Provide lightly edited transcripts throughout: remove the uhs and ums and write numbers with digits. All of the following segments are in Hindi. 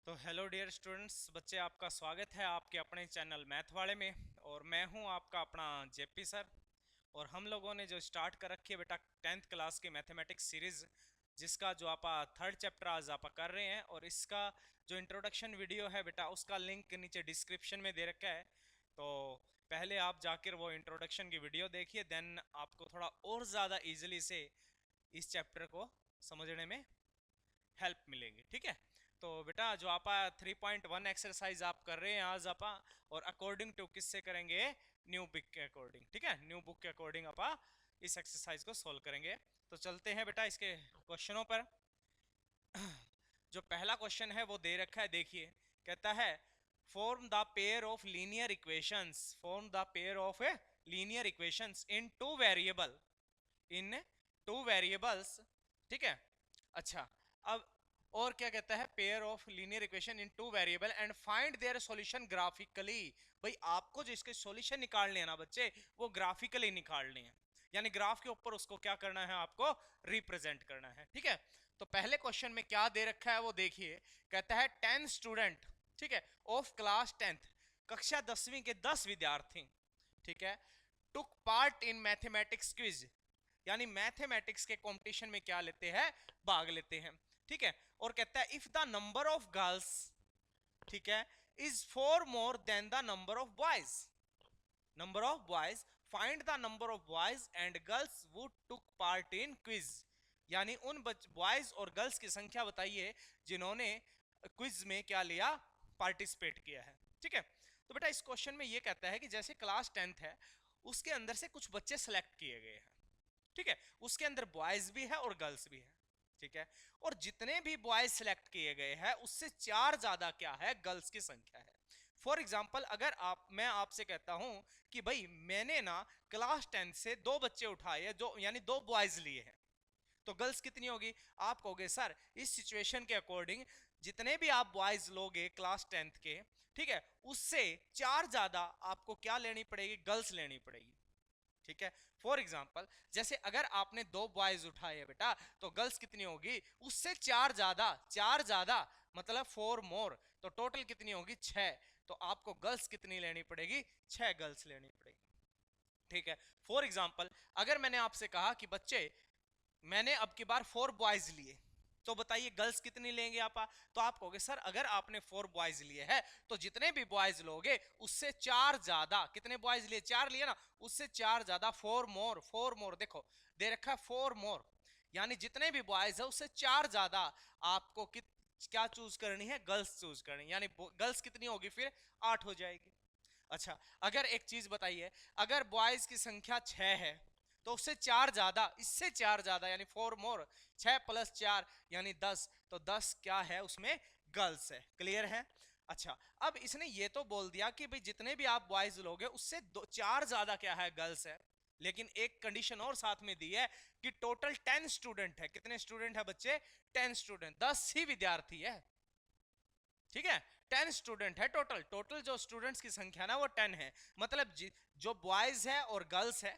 तो हेलो डियर स्टूडेंट्स, बच्चे आपका स्वागत है आपके अपने चैनल मैथ वाले में। और मैं हूं आपका अपना जेपी सर। और हम लोगों ने जो स्टार्ट कर रखी है बेटा 10th क्लास की मैथमेटिक्स सीरीज, जिसका जो आप थर्ड चैप्टर आज आप कर रहे हैं। और इसका जो इंट्रोडक्शन वीडियो है बेटा, उसका लिंक नीचे डिस्क्रिप्शन में दे रखा है। तो पहले आप जाकर वो इंट्रोडक्शन की वीडियो देखिए, देन आपको थोड़ा और ज़्यादा इजीली से इस चैप्टर को समझने में हेल्प मिलेगी। ठीक है। तो बेटा जो आप 3.1 एक्सरसाइज आप कर रहे हैं आज आप, और अकॉर्डिंग टू किससे करेंगे? न्यू बुक के अकॉर्डिंग। ठीक है, न्यू बुक के अकॉर्डिंग आप इस एक्सरसाइज को सोल्व करेंगे। तो चलते हैं बेटा इसके क्वेश्चनों पर। जो पहला क्वेश्चन है वो दे रखा है, देखिए। कहता है form the pair of linear equations, form the pair of linear equations in two variable, in two variables. ठीक है। अच्छा, अब और क्या कहता है? Pair of linear equation in two variable and find their solution graphically. भाई आपको जो इसके सॉल्यूशन निकालने हैं ना बच्चे, वो ग्राफिकली निकालने हैं, यानी ग्राफ के ऊपर उसको क्या करना है? आपको रिप्रेजेंट करना है। ठीक है। तो पहले क्वेश्चन में क्या दे रखा है वो देखिए। कहता है 10 स्टूडेंट, ठीक है, ऑफ क्लास 10th, कक्षा 10वीं के 10 विद्यार्थी, ठीक है, took part in mathematics quiz, यानी मैथमेटिक्स के कंपटीशन में क्या लेते हैं? भाग लेते हैं। ठीक है। और कहता है if the number of girls, ठीक है, is 4 more than the number of boys, number of boys, find the number of boys and girls वु टुक पार्ट इन क्विज, यानी उन बॉयज और गर्ल्स की संख्या बताइए जिन्होंने क्विज में क्या लिया? पार्टिसिपेट किया है। ठीक है। तो बेटा इस क्वेश्चन में ये कहता है कि जैसे क्लास 10th है, उसके अंदर से कुछ बच्चे सेलेक्ट किए गए हैं। ठीक है। उसके अंदर बॉयज भी है और गर्ल्स भी है। ठीक है। और जितने भी बॉयज सिलेक्ट किए गए हैं उससे 4 ज्यादा क्या है? गर्ल्स की संख्या है। फॉर एग्जाम्पल, अगर मैं आपसे कहता हूं कि भाई मैंने ना क्लास 10 से 2 बच्चे उठाए, जो यानी 2 बॉयज लिए हैं, तो गर्ल्स कितनी होगी? आप कहोगे सर इस सिचुएशन के अकॉर्डिंग जितने भी आप बॉयज लोगे क्लास 10th के, ठीक है, उससे 4 ज्यादा आपको क्या लेनी पड़ेगी? गर्ल्स लेनी पड़ेगी। ठीक है। फॉर एग्जाम्पल, जैसे अगर आपने 2 बॉयज उठाए बेटा, तो गर्ल्स कितनी होगी? उससे 4 ज्यादा, 4 ज्यादा मतलब 4 मोर, तो टोटल कितनी होगी? 6। तो आपको गर्ल्स कितनी लेनी पड़ेगी? 6 गर्ल्स लेनी पड़ेगी। ठीक है। फॉर एग्जाम्पल, अगर मैंने आपसे कहा कि बच्चे मैंने अब की बार 4 बॉयज लिए, तो बताइए गर्ल्स कितनी लेंगे आप? तो आप कहोगे सर अगर आपने 4 बॉयज लिए हैं तो जितने भी बॉयज लोगे उससे 4 ज्यादा, कितने बॉयज लिए? 4 लिए ना, उससे 4 ज्यादा 4 मोर, 4 मोर देखो दे रखा है 4 मोर, यानी जितने भी बॉयज है उससे 4 ज्यादा आपको क्या चूज करनी है? गर्ल्स चूज करनी, यानी गर्ल्स कितनी होगी फिर? 8 हो जाएगी। अच्छा, अगर एक चीज बताइए, अगर बॉयज की संख्या 6 है तो उससे 4 ज्यादा, इससे 4 ज्यादा यानी 4 मोर, 6 प्लस 4 यानी 10, तो 10 क्या है? उसमें गर्ल्स है। क्लियर है? अच्छा, अब इसने ये तो बोल दिया कि भाई जितने भी आप बॉयज लोगे उससे 4 ज्यादा क्या है? गर्ल्स है। लेकिन एक कंडीशन और साथ में दी है कि टोटल 10 स्टूडेंट है। कितने स्टूडेंट है बच्चे? 10 स्टूडेंट, 10 ही विद्यार्थी है। ठीक है। 10 स्टूडेंट है टोटल, टोटल जो स्टूडेंट्स की संख्या ना वो 10 है। मतलब जो बॉयज है और गर्ल्स है,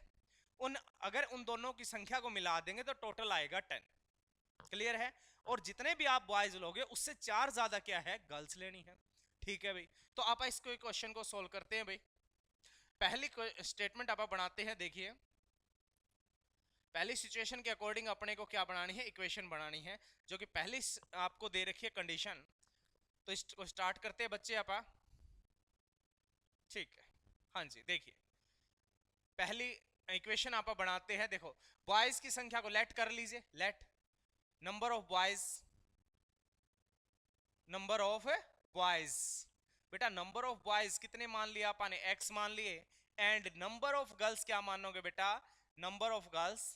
उन अगर उन दोनों की संख्या को मिला देंगे तो टोटल आएगा 10। क्लियर है? और जितने भी आप बॉयज लोगे उससे 4 ज्यादा क्या है? गर्ल्स लेनी है। ठीक है भाई। तो आप इसको क्वेश्चन को सोल्व करते हैं भाई। पहली स्टेटमेंट आप बनाते हैं, देखिए। पहली सिचुएशन के अकॉर्डिंग अपने को क्या बनानी है? इक्वेशन बनानी है, जो कि पहली आपको दे रखी है कंडीशन। तो इसको स्टार्ट करते हैं बच्चे आप। ठीक है। हाँ जी, देखिए पहली इक्वेशन आप बनाते हैं। देखो बॉयज की संख्या को लेट कर लीजिए, let number of boys, number of boys. बेटा नंबर ऑफ बॉयज कितने मान लिया आपने? एक्स मान लिए। एंड नंबर ऑफ गर्ल्स क्या मानोगे बेटा? नंबर ऑफ गर्ल्स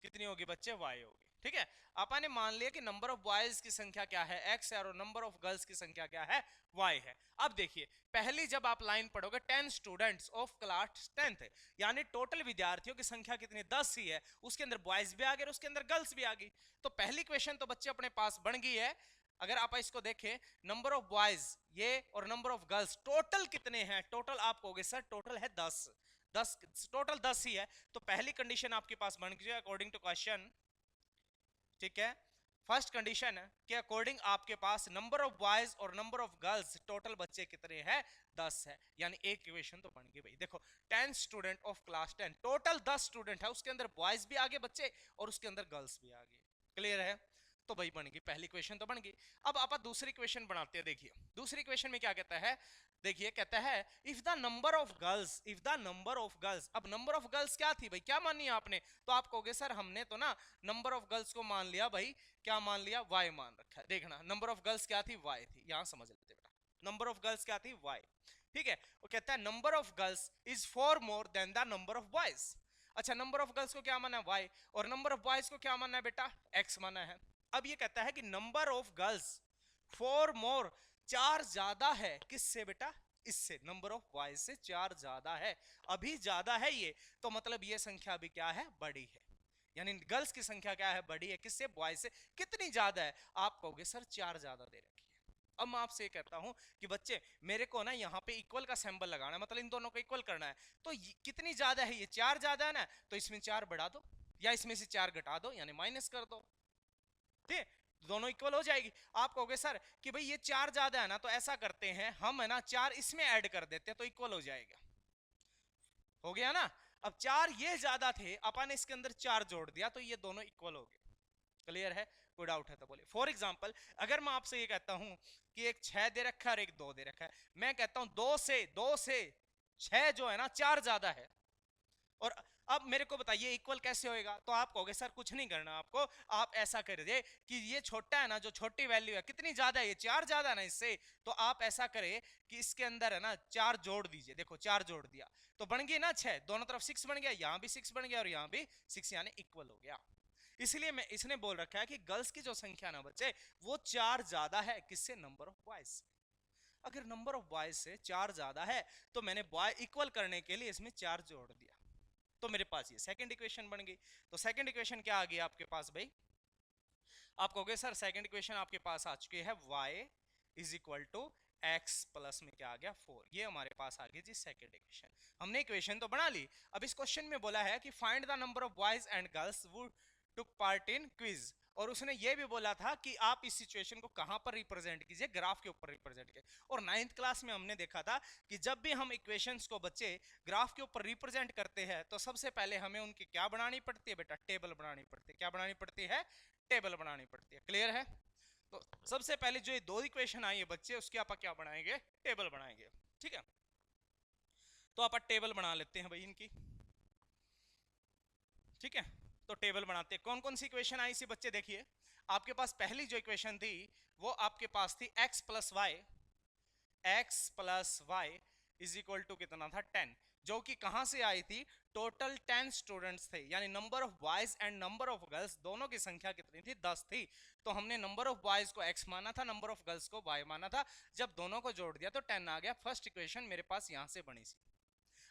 कितनी होगी बच्चे? वाई होगी। ठीक है। आपने मान लिया कि नंबर ऑफ बॉयज की संख्या क्या है? एक्स है, और नंबर ऑफ गर्ल्स की संख्या क्या है? वाई है। अब देखिए पहली जब आप लाइन पढ़ोगे 10 स्टूडेंट्स ऑफ क्लास 10th, यानी टोटल विद्यार्थियों की संख्या कितनी? 10 ही है। उसके अंदर बॉयज भी आ गए और उसके अंदर गर्ल्स भी आ गई। तो पहली क्वेश्चन तो बच्चे अपने पास बन गई है। अगर आप इसको देखें, नंबर ऑफ बॉयज ये और नंबर ऑफ गर्ल्स टोटल कितने हैं? टोटल आप कहोगे सर टोटल है 10, 10 टोटल 10 ही है। तो पहली कंडीशन आपके पास बन गई अकॉर्डिंग टू क्वेश्चन। ठीक है। फर्स्ट कंडीशन है कि अकॉर्डिंग आपके पास नंबर ऑफ बॉयज और नंबर ऑफ गर्ल्स टोटल बच्चे कितने हैं 10 है, यानी एक इक्वेशन तो बन गई भाई। देखो 10 student of class 10, total 10 student है, उसके अंदर बॉयज भी आगे बच्चे और उसके अंदर गर्ल्स भी आगे। क्लियर है? तो भाई बन गई पहली इक्वेशन तो बन गई। अब आप दूसरी इक्वेशन बनाते हैं। देखिए दूसरी इक्वेशन में क्या कहता है, देखिए कहता है if the number of girls, if the number of girls, अब नंबर ऑफ गर्ल्स क्या थी भाई, क्या मानी आपने, तो आप कहोगे सर हमने तो ना नंबर ऑफ गर्ल्स को मान लिया भाई, क्या मान लिया, वाई मान रखा है। देखना नंबर ऑफ गर्ल्स क्या थी, वाई थी, यहां समझ लेते बेटा, नंबर ऑफ गर्ल्स क्या थी, वाई। ठीक है, वो कहता है number of girls is 4 more than the number of boys. अच्छा नंबर ऑफ गर्ल्स को क्या माना है, वाई, और नंबर ऑफ बॉयज को क्या माना है बेटा, एक्स माना है। अब ये कहता है कि नंबर ऑफ गर्ल्स 4 मोर, 4 ज्यादा है किससे बेटा, इससे, नंबर ऑफ बॉयज से 4 ज्यादा है, अभी ज्यादा है ये, तो मतलब ये संख्या भी क्या है, बड़ी है, यानी गर्ल्स की संख्या क्या है, बड़ी है, किससे, बॉयज से। कितनी ज्यादा है, आप कहोगे सर 4 ज्यादा दे रखी है। अब मैं आपसे कहता हूं कि बच्चे मेरे को ना यहाँ पे इक्वल का सिंबल लगाना है, मतलब इन दोनों को इक्वल करना है, तो कितनी ज्यादा है, ये 4 ज्यादा है ना, तो इसमें 4 बढ़ा दो या इसमें से 4 घटा दो, यानी माइनस कर दो, ठीक, दोनों इक्वल हो जाएगी। आप कहोगे सर कि भाई ये 4 ज्यादा है ना, तो ऐसा करते हैं हम, है ना, 4 इसमें ऐड कर देते हैं तो इक्वल हो जाएगा, हो गया ना। अब 4 ये ज्यादा थे, अपन ने इसके अंदर 4 जोड़ दिया तो ये दोनों इक्वल हो गए। क्लियर है, कोई डाउट है तो बोले। फॉर एग्जाम्पल अगर मैं आपसे ये कहता हूं कि एक 6 दे रखा है और एक 2 दे रखा है, मैं कहता हूं 2 से 6 जो है ना 4 ज्यादा है, और अब मेरे को बताइए इक्वल कैसे होएगा, तो आप कहोगे सर कुछ नहीं करना आपको, आप ऐसा कर दे कि ये छोटा है ना, जो छोटी वैल्यू है कितनी ज्यादा है, ये 4 ज्यादा है ना इससे, तो आप ऐसा करें कि इसके अंदर है ना 4 जोड़ दीजिए। देखो 4 जोड़ दिया तो बन गई ना 6, दोनों तरफ 6 बन गया, यहां भी 6 बन गया और यहां भी 6, यानी इक्वल हो गया। इसलिए मैं इसने बोल रखा है कि गर्ल्स की जो संख्या ना बच्चे वो 4 ज्यादा है किससे, नंबर ऑफ बॉयज। अगर नंबर ऑफ बॉयज से 4 ज्यादा है तो मैंने बॉय इक्वल करने के लिए इसमें 4 जोड़ दिया, तो मेरे पास ये सेकंड इक्वेशन बन गई। तो सेकंड इक्वेशन क्या आ गई आपके पास भाई, आप कहोगे सर सेकंड इक्वेशन आपके पास आ चुकी है y is equal to x plus में क्या आ गया 4, ये हमारे पास आ गई जी सेकंड इक्वेशन। हमने इक्वेशन तो बना ली। अब इस क्वेश्चन में बोला है कि find the number of boys and girls वो टुक पार्ट इन क्विज, और उसने ये भी बोला था कि आप इस सिचुएशन को कहां पर रिप्रेजेंट कीजिए, ग्राफ के ऊपर रिप्रेजेंट कीजिए। और 9th क्लास में हमने देखा था कि जब भी हम इक्वेशंस को बच्चे ग्राफ के ऊपर रिप्रेजेंट करते हैं तो सबसे पहले हमें उनकी क्या बनानी पड़ती है बेटा, टेबल बनानी पड़ती है। क्या बनानी पड़ती है, टेबल बनानी पड़ती है। क्लियर है? तो सबसे पहले जो ये दो इक्वेशन आई है बच्चे, उसके आप क्या बनाएंगे, टेबल बनाएंगे। ठीक है, तो आप टेबल बना लेते हैं भाई इनकी। ठीक है, तो टेबल बनाते हैं। कौन कौन सी इक्वेशन आई सी बच्चे, देखिए आपके पास पहली जो इक्वेशन थी वो आपके पास थी x plus Y is equal to कितना था 10, जो कि कहां से आई थी, टोटल 10 स्टूडेंट्स थे, यानी number of boys and number of girls दोनों की संख्या कितनी थी, 10 थी। तो हमने नंबर ऑफ बॉयज को x माना था, नंबर ऑफ गर्ल्स को y माना था, जब दोनों को जोड़ दिया तो 10 आ गया। फर्स्ट इक्वेशन मेरे पास यहां से बनी सी।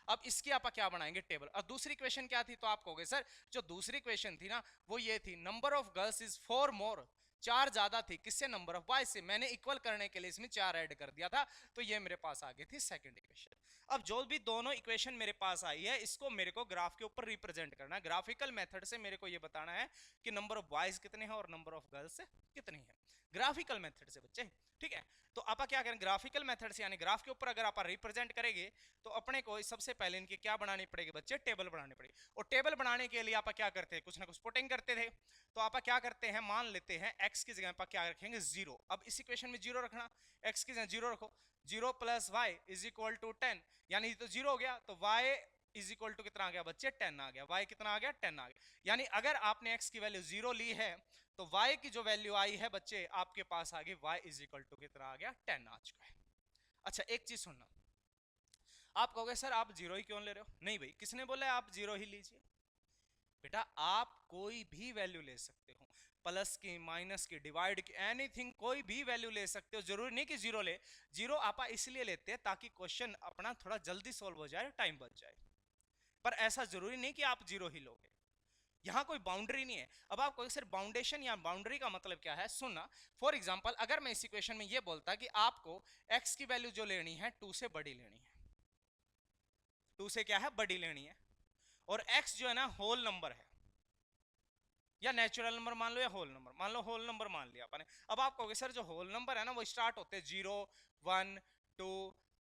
अब इसकी आप क्या बनाएंगे, टेबल। अब दूसरी क्वेश्चन क्या थी, तो आप कहोगे सर जो दूसरी क्वेश्चन थी ना वो ये थी, नंबर ऑफ गर्ल्स इज 4 मोर, 4 ज्यादा थी किससे, नंबर ऑफ बॉयज से। मैंने इक्वल करने के लिए इसमें 4 ऐड कर दिया था, तो ये मेरे पास आ गई थी सेकंड इक्वेशन। अब जो भी दोनों इक्वेशन मेरे पास आई है इसको मेरे को ग्राफ के ऊपर रिप्रेजेंट करना है, ग्राफिकल मेथड से मेरे को ये बताना है कि नंबर ऑफ बॉयज कितने हैं और नंबर ऑफ गर्ल्स कितनी है, ग्राफिकल मेथड से बच्चे। ठीक है, तो आप क्या करें, ग्राफिकल मेथड से यानी ग्राफ के ऊपर अगर आप रिप्रेजेंट करेंगे तो अपने को सबसे पहले इनकी क्या बनानी पड़ेगी बच्चे, टेबल बनानी पड़ेगी। और टेबल बनाने के लिए आप क्या करते हैं, कुछ ना कुछ पुटिंग करते थे। तो आप क्या करते हैं, मान लेते हैं x की जगह पर क्या रखेंगे, 0। अब इस इक्वेशन में 0 रखना, x की जगह 0 रखो, 0 plus Y is equal to 10, यानी तो 0 हो गया, तो y इज इक्वल टू कितना आ गया बच्चे, 10 आ गया। y कितना आ गया, 10 आ गया। यानी अगर आपने x की वैल्यू 0 ली है तो y की जो वैल्यू आई है बच्चे आपके पास आ गई y इज इक्वल टू कितना आ गया, 10 आ चुका है। अच्छा एक चीज सुनना, आप कहोगे सर आप 0 ही क्यों ले रहे हो, नहीं भाई किसने बोला है आप 0 ही लीजिए, बेटा आप कोई भी वैल्यू ले सकते हो, प्लस की, माइनस की, डिवाइड की, एनीथिंग, कोई भी वैल्यू ले सकते हो, जरूरी नहीं कि 0 ले। 0 आप इसलिए लेते हैं ताकि क्वेश्चन अपना थोड़ा जल्दी सॉल्व हो जाए, टाइम बच जाए, पर ऐसा जरूरी नहीं कि आप 0 ही लोगे, यहां कोई बाउंड्री नहीं है। अब आप कोई सर बाउंडेशन या बाउंड्री का मतलब क्या है, सुनना। फॉर एग्जांपल अगर मैं इस इक्वेशन में ये बोलता कि आपको x की वैल्यू जो लेनी है 2 से बड़ी लेनी है, 2 से क्या है, बड़ी लेनी है, और x जो है ना होल नंबर है, या नेचुरल नंबर मान लो या होल नंबर मान लो, होल नंबर मान लिया आपने। अब आप कहोगे सर जो होल नंबर है ना वो स्टार्ट होते हैं 0 1 2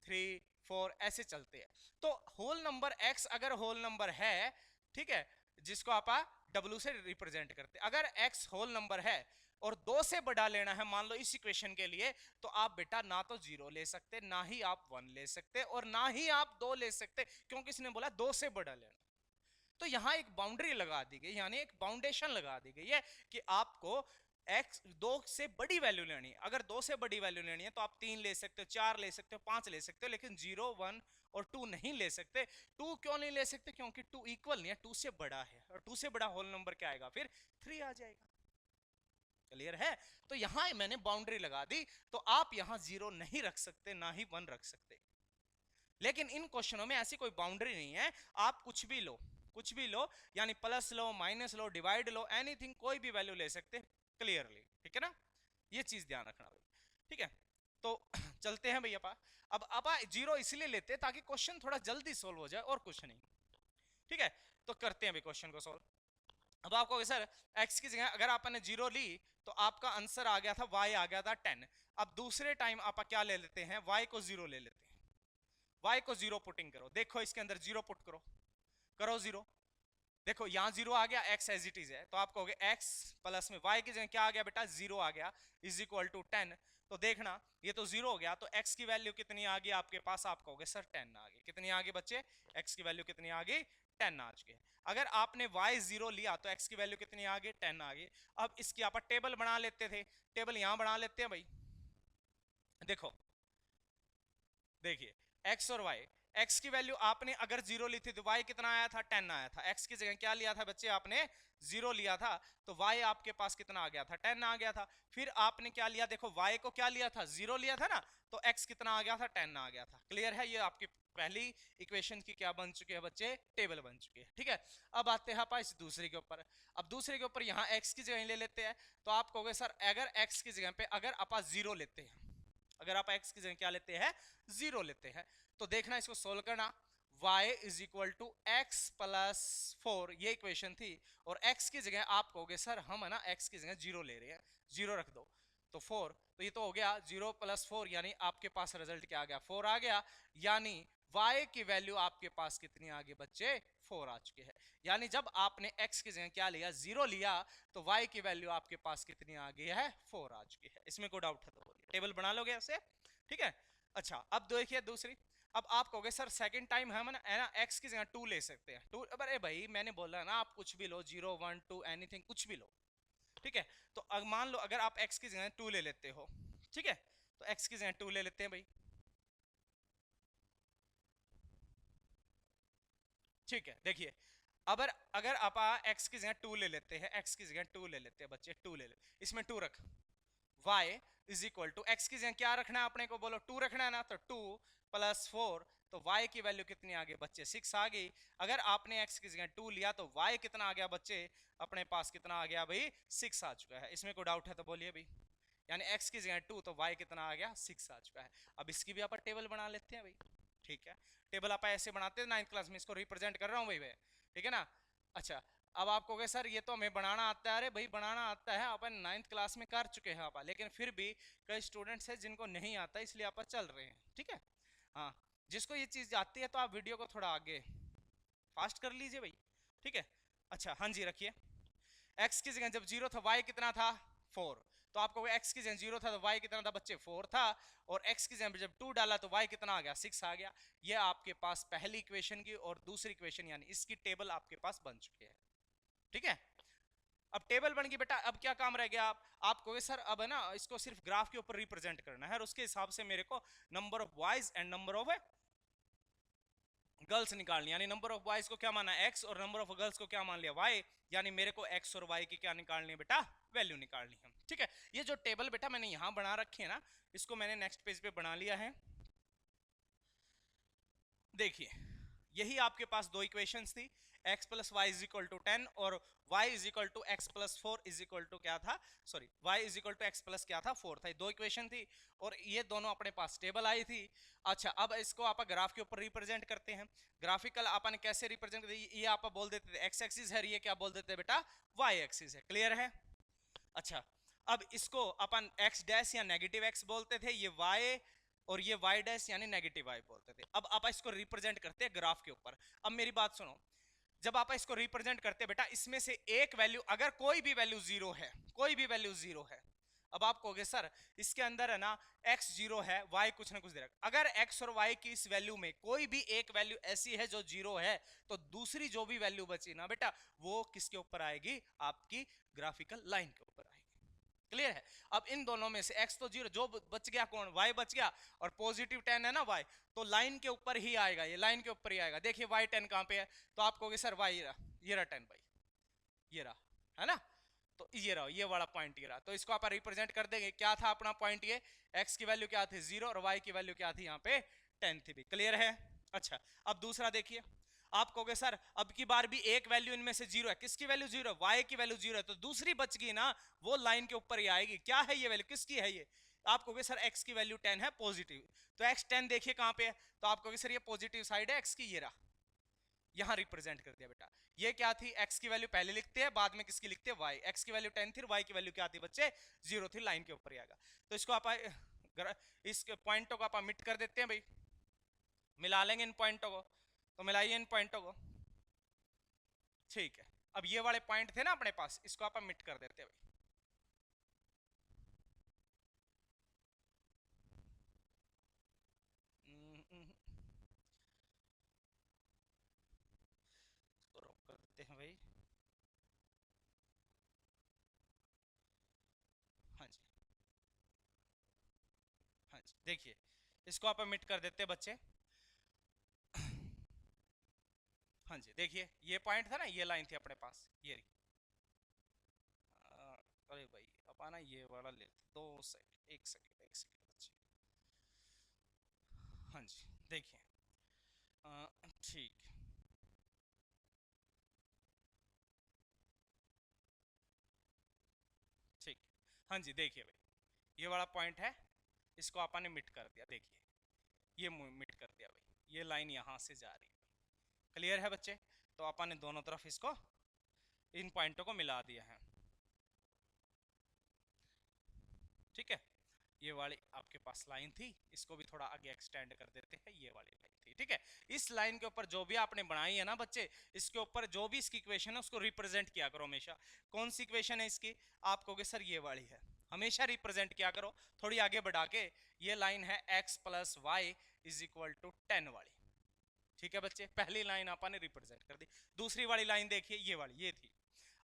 3 4 ऐसे चलते हैं। तो होल नंबर x अगर होल नंबर है, ठीक है, जिसको आप w से रिप्रेजेंट करते, अगर x होल नंबर है और 2 से बड़ा लेना है मान लो इस इक्वेशन के लिए, तो आप बेटा ना तो 0 ले सकते, ना ही आप 1 ले सकते, और ना ही आप 2 ले सकते, क्योंकि इसने बोला 2 से बड़ा लेना। तो यहां एक बाउंड्री लगा दी गई, यानी एक बाउंडेशन लगा दी गई है कि आपको x 2 से बड़ी वैल्यू लेनी है। अगर 2 से बड़ी वैल्यू लेनी है तो आप 3 ले सकते हो, 4 ले सकते हो, 5 ले सकते हो, लेकिन 0 1 और 2 नहीं ले सकते। 2 क्यों नहीं ले सकते? क्योंकि 2 इक्वल नहीं है, 2 से बड़ा है, और 2 से बड़ा होल नंबर क्या आएगा? फिर 3 आ जाएगा। क्लियर है? तो यहां मैंने बाउंड्री लगा दी, तो आप यहां 0 नहीं रख सकते, ना ही 1 रख सकते। लेकिन इन क्वेश्चनों में ऐसी कोई बाउंड्री नहीं है, आप कुछ भी लो, कुछ भी लो, यानी plus low, minus low, divide लो, एनीथिंग, कोई भी वैल्यू ले सकते क्लियरली। ठीक है ना, ये चीज ध्यान रखना भाई। ठीक है, तो चलते हैं भैया पा। अब अपा 0 इसलिए लेते हैं ताकि क्वेश्चन थोड़ा जल्दी सोल्व हो जाए, और कुछ नहीं। ठीक है, तो करते हैं भाई क्वेश्चन को सोल्व। अब आपको सर x की जगह अगर आपने 0 ली तो आपका आंसर आ गया था, y आ गया था 10। अब दूसरे टाइम आप क्या ले लेते हैं? y को 0 ले लेते हैं। y को 0 पुटिंग करो, देखो इसके अंदर 0 पुट करो, करो 0, देखो यहां 0 आ गया, x एज इट इज है, तो आप कहोगे x प्लस में y की जगह क्या आ गया बेटा? 0 आ गया, इज इक्वल टू 10। तो देखना ये तो 0 हो गया, तो x की वैल्यू कितनी आ गई आपके पास? आप कहोगे सर 10 आ गई। कितनी आ गई बच्चे? x की वैल्यू कितनी आ गई? 10 आ चुकी है। अगर आपने y 0 लिया तो x की वैल्यू कितनी आ गई? 10 आ गई। अब इसकी आप टेबल बना लेते थे, टेबल यहां बना लेते हैं भाई। देखो देखिए x और y, x की वैल्यू आपने अगर 0 ली थी तो y कितना आया था? 10 आया था। x की जगह क्या लिया था बच्चे? आपने 0 लिया था, तो y आपके पास कितना आ गया था? 10 आ गया था। फिर आपने क्या लिया? देखो y को क्या लिया था? 0 लिया था ना, तो x कितना आ गया था? 10 आ गया था। क्लियर है? ये आपकी पहली इक्वेशन की क्या बन चुकी है बच्चे? टेबल बन चुकी है। ठीक है, अब आते हैं आप इस दूसरे के ऊपर। अब दूसरे के ऊपर यहाँ x की जगह ले लेते हैं, तो आप कहोगे सर अगर x की जगह पे अगर आप 0 लेते हैं, अगर आप x की जगह क्या लेते हैं? 0 लेते हैं, तो देखना इसको सोल्व करना। y is equal to X plus 4, ये इक्वेशन थी, और x की जगह आप कहोगे सर हम है ना x की जगह 0 ले रहे हैं, 0 रख दो, तो 4, तो ये तो हो गया 0 प्लस 4, यानी आपके पास रिजल्ट क्या आ गया? 4 आ गया। यानी y की वैल्यू आपके पास कितनी आ गई बच्चे? 4 आ चुकी है। यानी जब आपने x की जगह क्या लिया? 0 लिया, तो y की वैल्यू आपके पास कितनी आ गई है? 4 आ चुकी है। इसमें कोई डाउट है तो बोलिए, टेबल बना लोगे ऐसे? ठीक है, अच्छा अब देखिए दूसरी। अब आप कहोगे सर सेकंड टाइम हम है ना x की जगह 2 ले सकते हैं। 2, अरे भाई मैंने बोला ना आप कुछ भी लो, 0 1 2 एनीथिंग, कुछ भी लो। ठीक है, तो मान लो अगर आप x की जगह 2 ले लेते हो, ठीक है, तो x की जगह 2 ले लेते हैं भाई। ठीक है, देखिए अगर अगर आप x की जगह 2 ले लेते हैं, x की जगह 2 ले लेते हैं बच्चे, 2 ले ले, इसमें 2 रख, y is equal to x की जगह क्या रखना है अपने को? बोलो 2 रखना है ना, तो 2 प्लस 4, तो y की वैल्यू कितनी आ गई बच्चे? 6 आ गई। अगर आपने x की जगह 2 लिया तो y कितना आ गया बच्चे? अपने पास कितना आ गया भाई? 6 आ चुका है। इसमें कोई डाउट है तो बोलिए भाई। यानी x की जगह 2 तो y कितना आ गया? 6 आ चुका है। अब इसकी भी आप टेबल बना लेते हैं भाई। ठीक है, टेबल आप ऐसे बनाते हैं 9th क्लास में, इसको रिप्रेजेंट कर रहा हूँ भाई। ठीक है ना, अच्छा अब आप कहोगे सर ये तो हमें बनाना आता है। अरे भाई बनाना आता है, अपन 9th क्लास में कर चुके हैं आप, लेकिन फिर भी कई स्टूडेंट्स हैं जिनको नहीं आता, इसलिए आप चल रहे हैं। ठीक है, हाँ, जिसको ये चीज़ आती है तो आप वीडियो को थोड़ा आगे फास्ट कर लीजिए भाई। ठीक है, अच्छा हाँ जी रखिए। x की जगह जब 0 था y कितना था? 4, तो आप कहोगे x की जगह 0 था तो y कितना था बच्चे? 4 था, और x की जगह जब 2 डाला तो y कितना आ गया? 6 आ गया। ये आपके पास पहली इक्वेशन की और दूसरी इक्वेशन यानी इसकी टेबल आपके पास बन चुकी है। ठीक है, अब टेबल बन गई बेटा, अब क्या काम रह गया? आप कहोगे सर अब है ना इसको सिर्फ ग्राफ के ऊपर रिप्रेजेंट करना है, और उसके हिसाब से मेरे को number of boys and number of girls निकालनी, यानी नंबर ऑफ बॉयज को क्या माना? x, और नंबर ऑफ गर्ल्स को क्या मान लिया? y। यानी मेरे को x और y की क्या निकालनी है बेटा? वैल्यू निकालनी है। ठीक है, ये जो टेबल बेटा मैंने यहां बना रखी है ना, इसको मैंने नेक्स्ट पेज पे बना लिया है। देखिए यही आपके पास दो इक्वेशंस थी, x plus Y is equal to 10 और y is equal to X plus 4 is equal to क्या था, sorry y is equal to X plus क्या था 4 था। दो इक्वेशन थी और ये दोनों अपने पास टेबल आई थी। अच्छा अब इसको आप ग्राफ के ऊपर रिप्रेजेंट करते हैं। ग्राफिकल अपन कैसे रिप्रेजेंट करते हैं, ये आप बोल देते थे एक्स एक्सिस है, ये क्या बोल देते बेटा वाई एक्सिस है। क्लियर है। अच्छा अब इसको अपन x डैश या नेगेटिव x बोलते थे, ये y और ये y डैश यानी नेगेटिव y बोलते थे। अब आप इसको रिप्रेजेंट करते हैं ग्राफ के ऊपर। अब मेरी बात सुनो, जब आप इसको रिप्रेजेंट करते हैं बेटा, इसमें से एक वैल्यू अगर कोई भी वैल्यू जीरो है, कोई भी वैल्यू जीरो है, अब आप कहोगे सर इसके अंदर है ना x जीरो है, y कुछ ना कुछ दे रहा। अगर x और y की इस वैल्यू में कोई भी एक वैल्यू ऐसी है जो जीरो है, तो दूसरी जो भी वैल्यू बची ना बेटा वो किसके ऊपर आएगी, आपकी ग्राफिकल लाइन के ऊपर आएगी। क्लियर है। अब इन दोनों में से x तो जीरो, जो बच गया कौन, y बच गया, और पॉजिटिव 10 है ना y, तो लाइन के ऊपर ही आएगा, ये लाइन के ऊपर ही आएगा। देखिए y 10 कहां पे है, तो आप कहोगे सर y ये रहा 10 भाई, ये रहा, है ना, तो ये रहा, ये वाला पॉइंट ये रहा। तो इसको आप रिप्रेजेंट कर देंगे, क्या था अपना पॉइंट, ये x की वैल्यू क्या थी 0 और y की वैल्यू क्या थी यहाँ पे 10 थी भी। क्लियर है। अच्छा अब दूसरा देखिए, आप कहोगे सर अब की बार भी एक वैल्यू इनमें से जीरो है, किसकी वैल्यू जीरो, y की वैल्यू जीरो है, तो दूसरी बच गई ना वो लाइन के ऊपर ही आएगी। क्या है ये वैल्यू, किसकी है ये, आप कहोगे सर x की वैल्यू 10 है पॉजिटिव, तो x 10 देखिए कहां पे है, तो आप कहोगे सर ये पॉजिटिव साइड है x की, ये रहा, यहां रिप्रेजेंट कर दिया बेटा। ये क्या थी, x की वैल्यू पहले लिखते हैं, बाद में किसकी लिखते हैं y, x की वैल्यू 10 थी, y की वैल्यू क्या थी बच्चे जीरो थी, लाइन के ऊपर ही आएगा। तो इसको आप इस पॉइंटों को आप मिट कर देते हैं भाई, मिला लेंगे इन पॉइंटों को, तो मिलाइए इन पॉइंटों को। ठीक है, अब ये वाले पॉइंट थे ना अपने पास, इसको आप मिट कर देते हैं भाई। तो रॉक कर देते हैं भाई। हाँ जी, हाँ जी, देखिए इसको आप मिट कर देते हैं बच्चे। हाँ जी देखिए ये पॉइंट था ना, ये लाइन थी अपने पास, ये रही। अरे भाई अब आना ये वाला ले लेते, 2 सेकंड, 1 सेकंड, 1 सेकंड बच्चे। हाँ जी देखिए, ठीक, ठीक। हाँ जी देखिए भाई, ये वाला पॉइंट है, इसको आपने मिट कर दिया। देखिए ये मिट कर दिया भाई, ये लाइन यहाँ से जा रही है। क्लियर है बच्चे। तो अपन ने दोनों तरफ इसको, इन पॉइंटों को मिला दिया है। ठीक है, ये वाली आपके पास लाइन थी, इसको भी थोड़ा आगे एक्सटेंड कर देते हैं, ये वाली लाइन थी। ठीक है, इस लाइन के ऊपर जो भी आपने बनाई है ना बच्चे, इसके ऊपर जो भी इसकी इक्वेशन है उसको रिप्रेजेंट किया करो हमेशा। कौन सी इक्वेशन है इसकी, आप कहोगे सर ये वाली है, हमेशा रिप्रेजेंट किया करो। थोड़ी आगे बढ़ा के, ये लाइन है x plus Y is equal to 10 वाली। ठीक है बच्चे, पहली लाइन आपने रिप्रेजेंट कर दी। दूसरी वाली लाइन देखिए, ये वाली ये थी।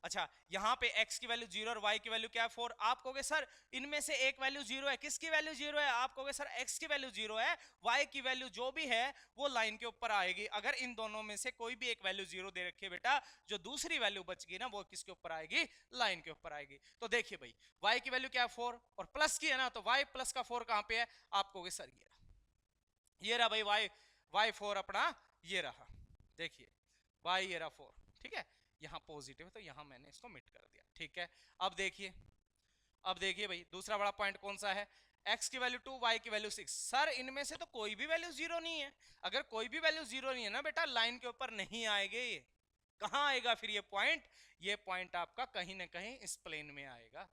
अच्छा यहाँ पे x की वैल्यू जीरो और y की वैल्यू क्या है 4। आप कहोगे सर इनमें से एक वैल्यू जीरो है, किसकी वैल्यू जीरो है, आप कहोगे सर x की वैल्यू जीरो है, y की वैल्यू जो भी है वो लाइन के ऊपर आएगी। अगर इन दोनों में से कोई भी एक वैल्यू जीरो दे रखी है बेटा, जो दूसरी वैल्यू बच गई ना वो किसके ऊपर आएगी, लाइन के ऊपर आएगी। तो देखिए भाई y की वैल्यू क्या है 4 और प्लस की है ना, तो y प्लस का 4 कहां पे है, आप कहोगे सर ये रहा भाई y 4 अपना ये रहा। देखिए y ये रहा 4। ठीक है, यहाँ पॉजिटिव है तो यहाँ मैंने इसको मिट कर दिया। ठीक है, अब देखिए, अब देखिए भाई दूसरा बड़ा पॉइंट कौन सा है, x की वैल्यू 2 y की वैल्यू 6। सर इनमें से तो कोई भी वैल्यू जीरो नहीं है। अगर कोई भी वैल्यू जीरो नहीं है ना बेटा, लाइन के ऊपर नहीं आएगी। कहाँ आएगा फिर ये पॉइंट आपका कहीं ना कहीं इस प्लेन में आएगा,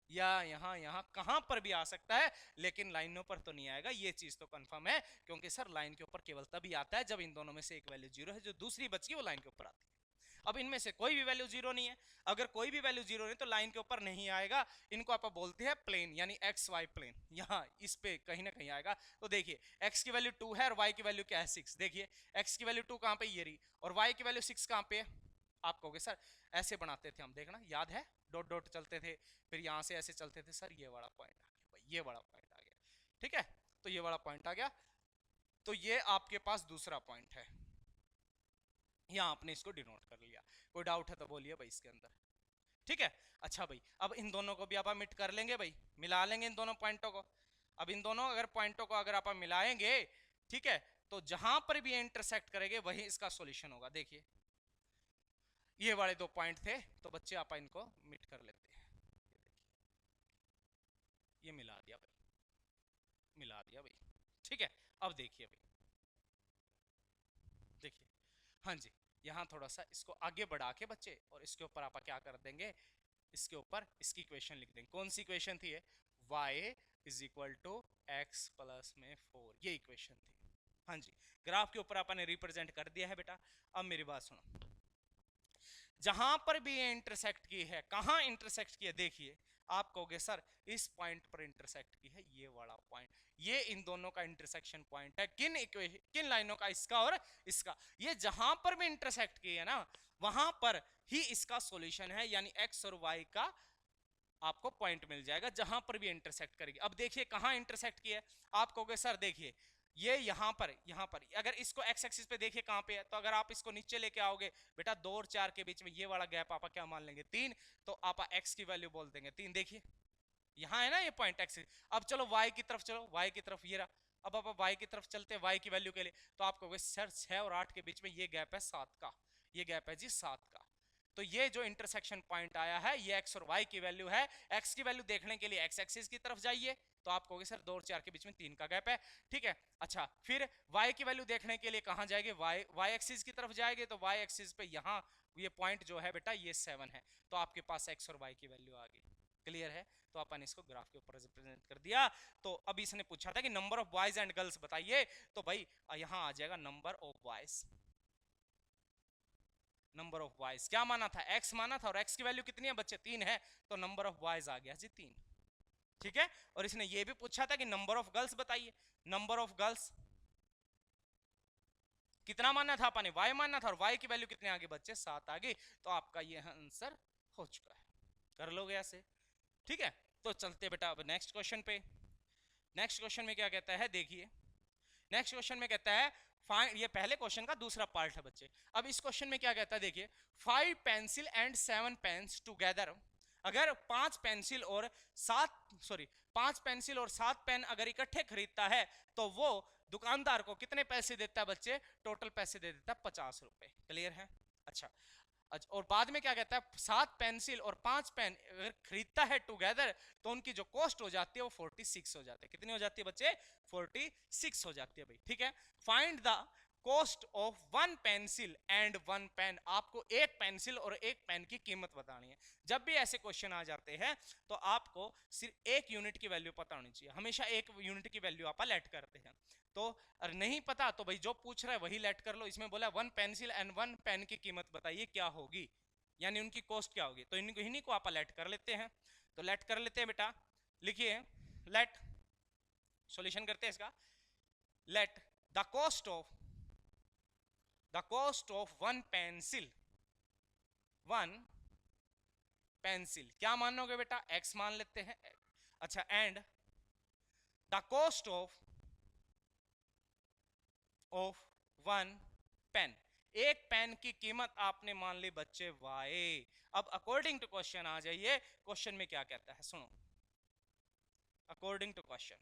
या यहाँ यहाँ कहां पर भी आ सकता है, लेकिन लाइनों पर तो नहीं आएगा। ये चीज तो कंफर्म है, क्योंकि सर लाइन के ऊपर केवल तभी आता है जब इन दोनों में से एक वैल्यू जीरो है, जो दूसरी बची वो लाइन के ऊपर आती है। अब इनमें से कोई भी वैल्यू जीरो नहीं है, अगर कोई भी वैल्यू जीरो नहीं तो लाइन के ऊपर नहीं आएगा। इनको आप बोलते हैं प्लेन, यानी एक्स वाई प्लेन, यहाँ इस पे कहीं ना कहीं आएगा। तो देखिए एक्स की वैल्यू 2 है और वाई की वैल्यू क्या है 6। देखिए एक्स की वैल्यू 2 कहां पे, ये रही, और वाई की वैल्यू 6 कहां पे है। आप कहोगे सर ऐसे बनाते थे हम, देखना याद है, डॉट डॉट चलते थे, फिर यहाँ से ऐसे चलते थे। सर ये वाला पॉइंट आ गया भाई, ये वाला पॉइंट आ गया। ठीक है, तो ये वाला पॉइंट आ गया, तो ये आपके पास दूसरा पॉइंट है, यहाँ आपने इसको डिनोट कर लिया। कोई डाउट है तो बोलिए भाई इसके अंदर। ठीक है, अच्छा भाई अब इन दोनों को भी आप मिट कर लेंगे भाई, मिला लेंगे इन दोनों पॉइंटों को। अब इन दोनों अगर पॉइंटों को अगर आप मिलाएंगे, ठीक है, तो जहां पर भी इंटरसेक्ट करेंगे वही इसका सॉल्यूशन होगा। देखिए ये वाले 2 पॉइंट थे, तो बच्चे आप इनको मिट कर लेते हैं। ये मिला दिया भाई, मिला दिया भाई, ठीक है। अब देखिए भाई, देखिए, हाँ जी, यहाँ थोड़ा सा इसको आगे बढ़ा के बच्चे, और इसके ऊपर आप क्या कर देंगे, इसके ऊपर इसकी इक्वेशन लिख देंगे। कौन सी इक्वेशन थी ये? y is equal to X plus में 4, ये इक्वेशन थी। हाँ जी, ग्राफ के ऊपर आपने रिप्रेजेंट कर दिया है बेटा। अब मेरी बात सुनो, जहां पर भी ये इंटरसेक्ट की है, कहां इंटरसेक्ट की है, देखिए आप कहोगे सर इस पॉइंट पर इंटरसेक्ट की है, ये वाला पॉइंट, ये इन दोनों का इंटरसेक्शन पॉइंट है। किन लाइनों का? इसका और इसका। ये जहां पर भी इंटरसेक्ट की है ना, वहां पर ही इसका सॉल्यूशन है, यानी एक्स और वाई का आपको पॉइंट मिल जाएगा जहां पर भी इंटरसेक्ट करेगी। अब देखिए कहां इंटरसेक्ट की है, आप कहोगे सर देखिए ये यहां पर अगर इसको एक्स एक्सिस पे देखिए कहां पे है, तो अगर आप इसको नीचे लेके आओगे बेटा, 2 और 4 के बीच में ये वाला गैप आप क्या मान लेंगे? 3, तो आप एक्स की वैल्यू बोल देंगे 3। देखिए यहां है ना ये पॉइंट एक्स। अब चलो वाई की तरफ, चलो वाई की तरफ, ये रहा। अब आप वाई की तरफ चलते हैं वाई की वैल्यू के लिए, तो आप कहोगे सर 6 और 8 के बीच में ये गैप है 7 का, ये गैप है जी 7 का। तो ये जो इंटरसेक्शन पॉइंट आया है, ये एक्स और वाई की वैल्यू है। एक्स की वैल्यू देखने के लिए एक्स एक्सिस की तरफ जाइए, तो आप कहोगे सर 2 और 4 के बीच में 3 का गैप है, ठीक है। अच्छा, फिर वाई की वैल्यू देखने के लिए कहां जाएंगे? वाई एक्सिस की तरफ जाएंगे, तो वाई एक्सिस पे यहां ये पॉइंट जो है बेटा ये 7 है, तो आपके पास एक्स और वाई की वैल्यू आ गई। क्लियर है? तो अपन इसको ग्राफ के ऊपर रिप्रेजेंट कर दिया। तो अब इसने पूछा था कि number of boys and girls बताइए, तो भाई यहां आ जाएगा number of boys. Number of boys क्या माना था? एक्स माना था, और एक्स की वैल्यू कितनी है बच्चे? 3 है, तो नंबर ऑफ बॉयज आ गया जी 3, ठीक है। और इसने ये भी पूछा था कि नंबर ऑफ गर्ल्स बताइए। नंबर ऑफ गर्ल्स कितना मानना था अपन ने? वाई मानना था, और वाई की वैल्यू कितने आ गई बच्चे? 7 आ गई। तो आपका ये आंसर हो चुका है। कर लोगे ऐसे, ठीक है। तो चलते बेटा अब नेक्स्ट क्वेश्चन पे। नेक्स्ट क्वेश्चन में क्या कहता है, देखिए नेक्स्ट क्वेश्चन में कहता है फाइंड, ये पहले क्वेश्चन का दूसरा पार्ट है बच्चे। अब इस क्वेश्चन में क्या कहता है, देखिए 5 पेंसिल एंड 7 पेन्स टुगेदर, अगर 5 पेंसिल और 7 पेन अगर इकट्ठे खरीदता है, तो वो दुकानदार को कितने पैसे देता है बच्चे? टोटल पैसे दे देता है 50 रुपए। क्लियर है? अच्छा, और बाद में क्या कहता है, 7 पेंसिल और 5 पेन अगर खरीदता है टुगेदर, तो उनकी जो कॉस्ट हो जाती है वो 46 हो जाती है। कितनी हो जाती है बच्चे? 46 हो जाती है भाई, ठीक है। Find the cost of 1 pencil and 1 pen, आपको एक पेंसिल और एक पेन की कीमत बतानी है। जब भी ऐसे क्वेश्चन आ जाते हैं तो आपको सिर्फ एक यूनिट की वैल्यू पता होनी चाहिए, हमेशा एक यूनिट की वैल्यू आप लेट करते हैं। तो अगर नहीं पता तो भाई जो पूछ रहा है वही लेट कर लो। इसमें बोला 1 पेंसिल एंड 1 पेन की कीमत बताइए क्या होगी, यानी उनकी कॉस्ट क्या होगी, तो इन्हीं को आप लेट कर लेते हैं। तो लेट कर लेते हैं बेटा, लिखिए लेट, सॉल्यूशन करते हैं इसका। Let the cost of 1 pencil, 1 pencil क्या मानोगे बेटा? x मान लेते हैं। अच्छा, and the cost of 1 pen, एक पेन की कीमत आपने मान ली बच्चे y। अब अकॉर्डिंग टू क्वेश्चन आ जाइए, क्वेश्चन में क्या कहता है सुनो। अकॉर्डिंग टू क्वेश्चन,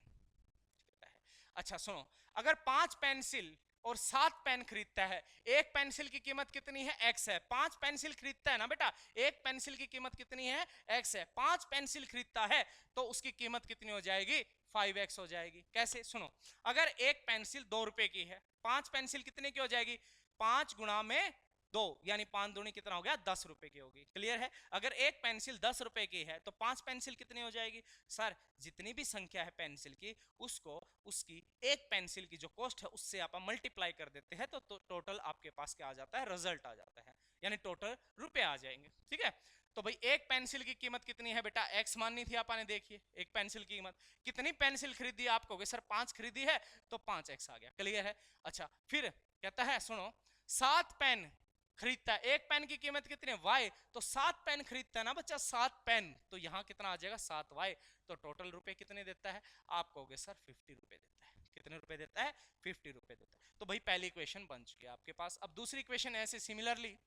अच्छा सुनो, अगर 5 पेंसिल और 7 पेन खरीदता है, एक पेंसिल की कीमत कितनी है? x है। 5 पेंसिल खरीदता है ना बेटा, एक पेंसिल की कीमत कितनी है? x है। 5 पेंसिल खरीदता है तो उसकी कीमत कितनी हो जाएगी? 5x हो जाएगी। कैसे? सुनो, अगर एक पेंसिल 2 रुपए की है, 5 पेंसिल कितने की हो जाएगी? 5 गुणा में 2, यानी 5 दूनी कितना हो गया? 10 रुपए की होगी। क्लियर है? अगर एक पेंसिल 10 रुपए की है तो 5 पेंसिल कितनी हो जाएगी? सर जितनी भी संख्या है पेंसिल की, उसको उसकी एक पेंसिल की जो कॉस्ट है उससे आप मल्टीप्लाई कर देते हैं, तो टोटल आपके पास क्या आ जाता है? रिजल्ट आ जाता है, यानी टोटल रुपए आ जाएंगे। ठीक है, तो भाई एक पेंसिल की कीमत कितनी है बेटा? x माननी थी आपने। देखिए एक पेंसिल की कीमत, कितनी पेंसिल खरीदी आप कहोगे सर 5 खरीदी है, तो 5x आ गया। क्लियर है? अच्छा, फिर कहता है सुनो, 7 पेन खरीदता है, एक पेन की कीमत कितनी है? y, तो 7 पेन खरीदता है ना बच्चा, 7 पेन, तो यहां कितना आ जाएगा? 7y। तो टोटल रुपए कितने देता है? आप कहोगे सर 50 रुपए देता है। कितने रुपए देता है? 50 रुपए देता है। तो भाई पहली इक्वेशन बन चुकी है आपके पास। अब दूसरी इक्वेशन ऐसे सिमिलरली,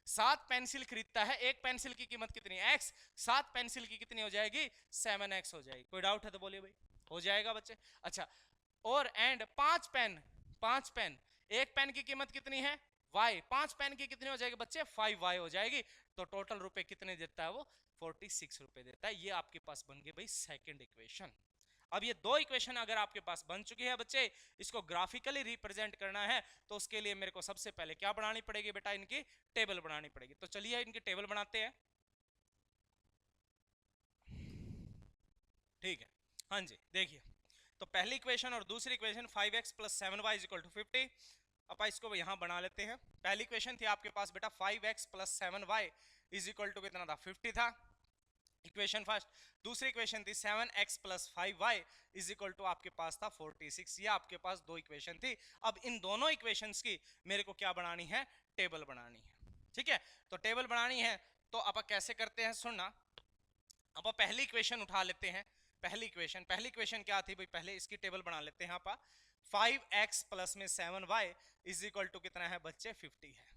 7 पेंसिल खरीदता है, एक पेंसिल की कीमत कितनी है? x, 7 पेंसिल की कितनी हो जाएगी? 7x हो जाएगी। कोई डाउट है तो बोलिए भाई। हो जाएगा बच्चे। अच्छा, और एंड 5 पेन, 5 पेन, एक पेन की कीमत कितनी है? वाई 5 पेन की कितने हो जाएगी बच्चे 5y हो जाएगी। तो टोटल रुपए कितने देता है वो 46 रुपए देता है। ये आपके पास बन गई भाई सेकंड इक्वेशन। अब ये दो इक्वेशन अगर आपके पास बन चुकी है बच्चे, इसको ग्राफिकली रिप्रेजेंट करना है तो उसके लिए मेरे को सबसे पहले क्या बनानी पड़ेगी बेटा, इनकी टेबल बनानी पड़ेगी। तो चलिए इनकी टेबल बनाते हैं। ठीक है, हाँ जी देखिए, तो पहली इक्वेशन और दूसरी equation 5x plus 7y is equal to 50। अब इसको यहां बना लेते हैं। पहली इक्वेशन थी आपके पास बेटा 5x plus 7y is equal to कितना था 50 था, इक्वेशन फर्स्ट। दूसरी इक्वेशन थी 7x plus 5y is equal to आपके पास था 46। ये आपके पास दो इक्वेशन थी। अब इन दोनों इक्वेशंस की मेरे को क्या बनानी है, टेबल बनानी है। ठीक है, तो टेबल बनानी है तो अब कैसे करते हैं सुनना। अब पहली इक्वेशन उठा लेते हैं। पहली इक्वेशन क्या थी भाई, पहले इसकी टेबल बना लेते हैं। यहाँ 5x प्लस में 7y इज इक्वल टू कितना है बच्चे 50 है।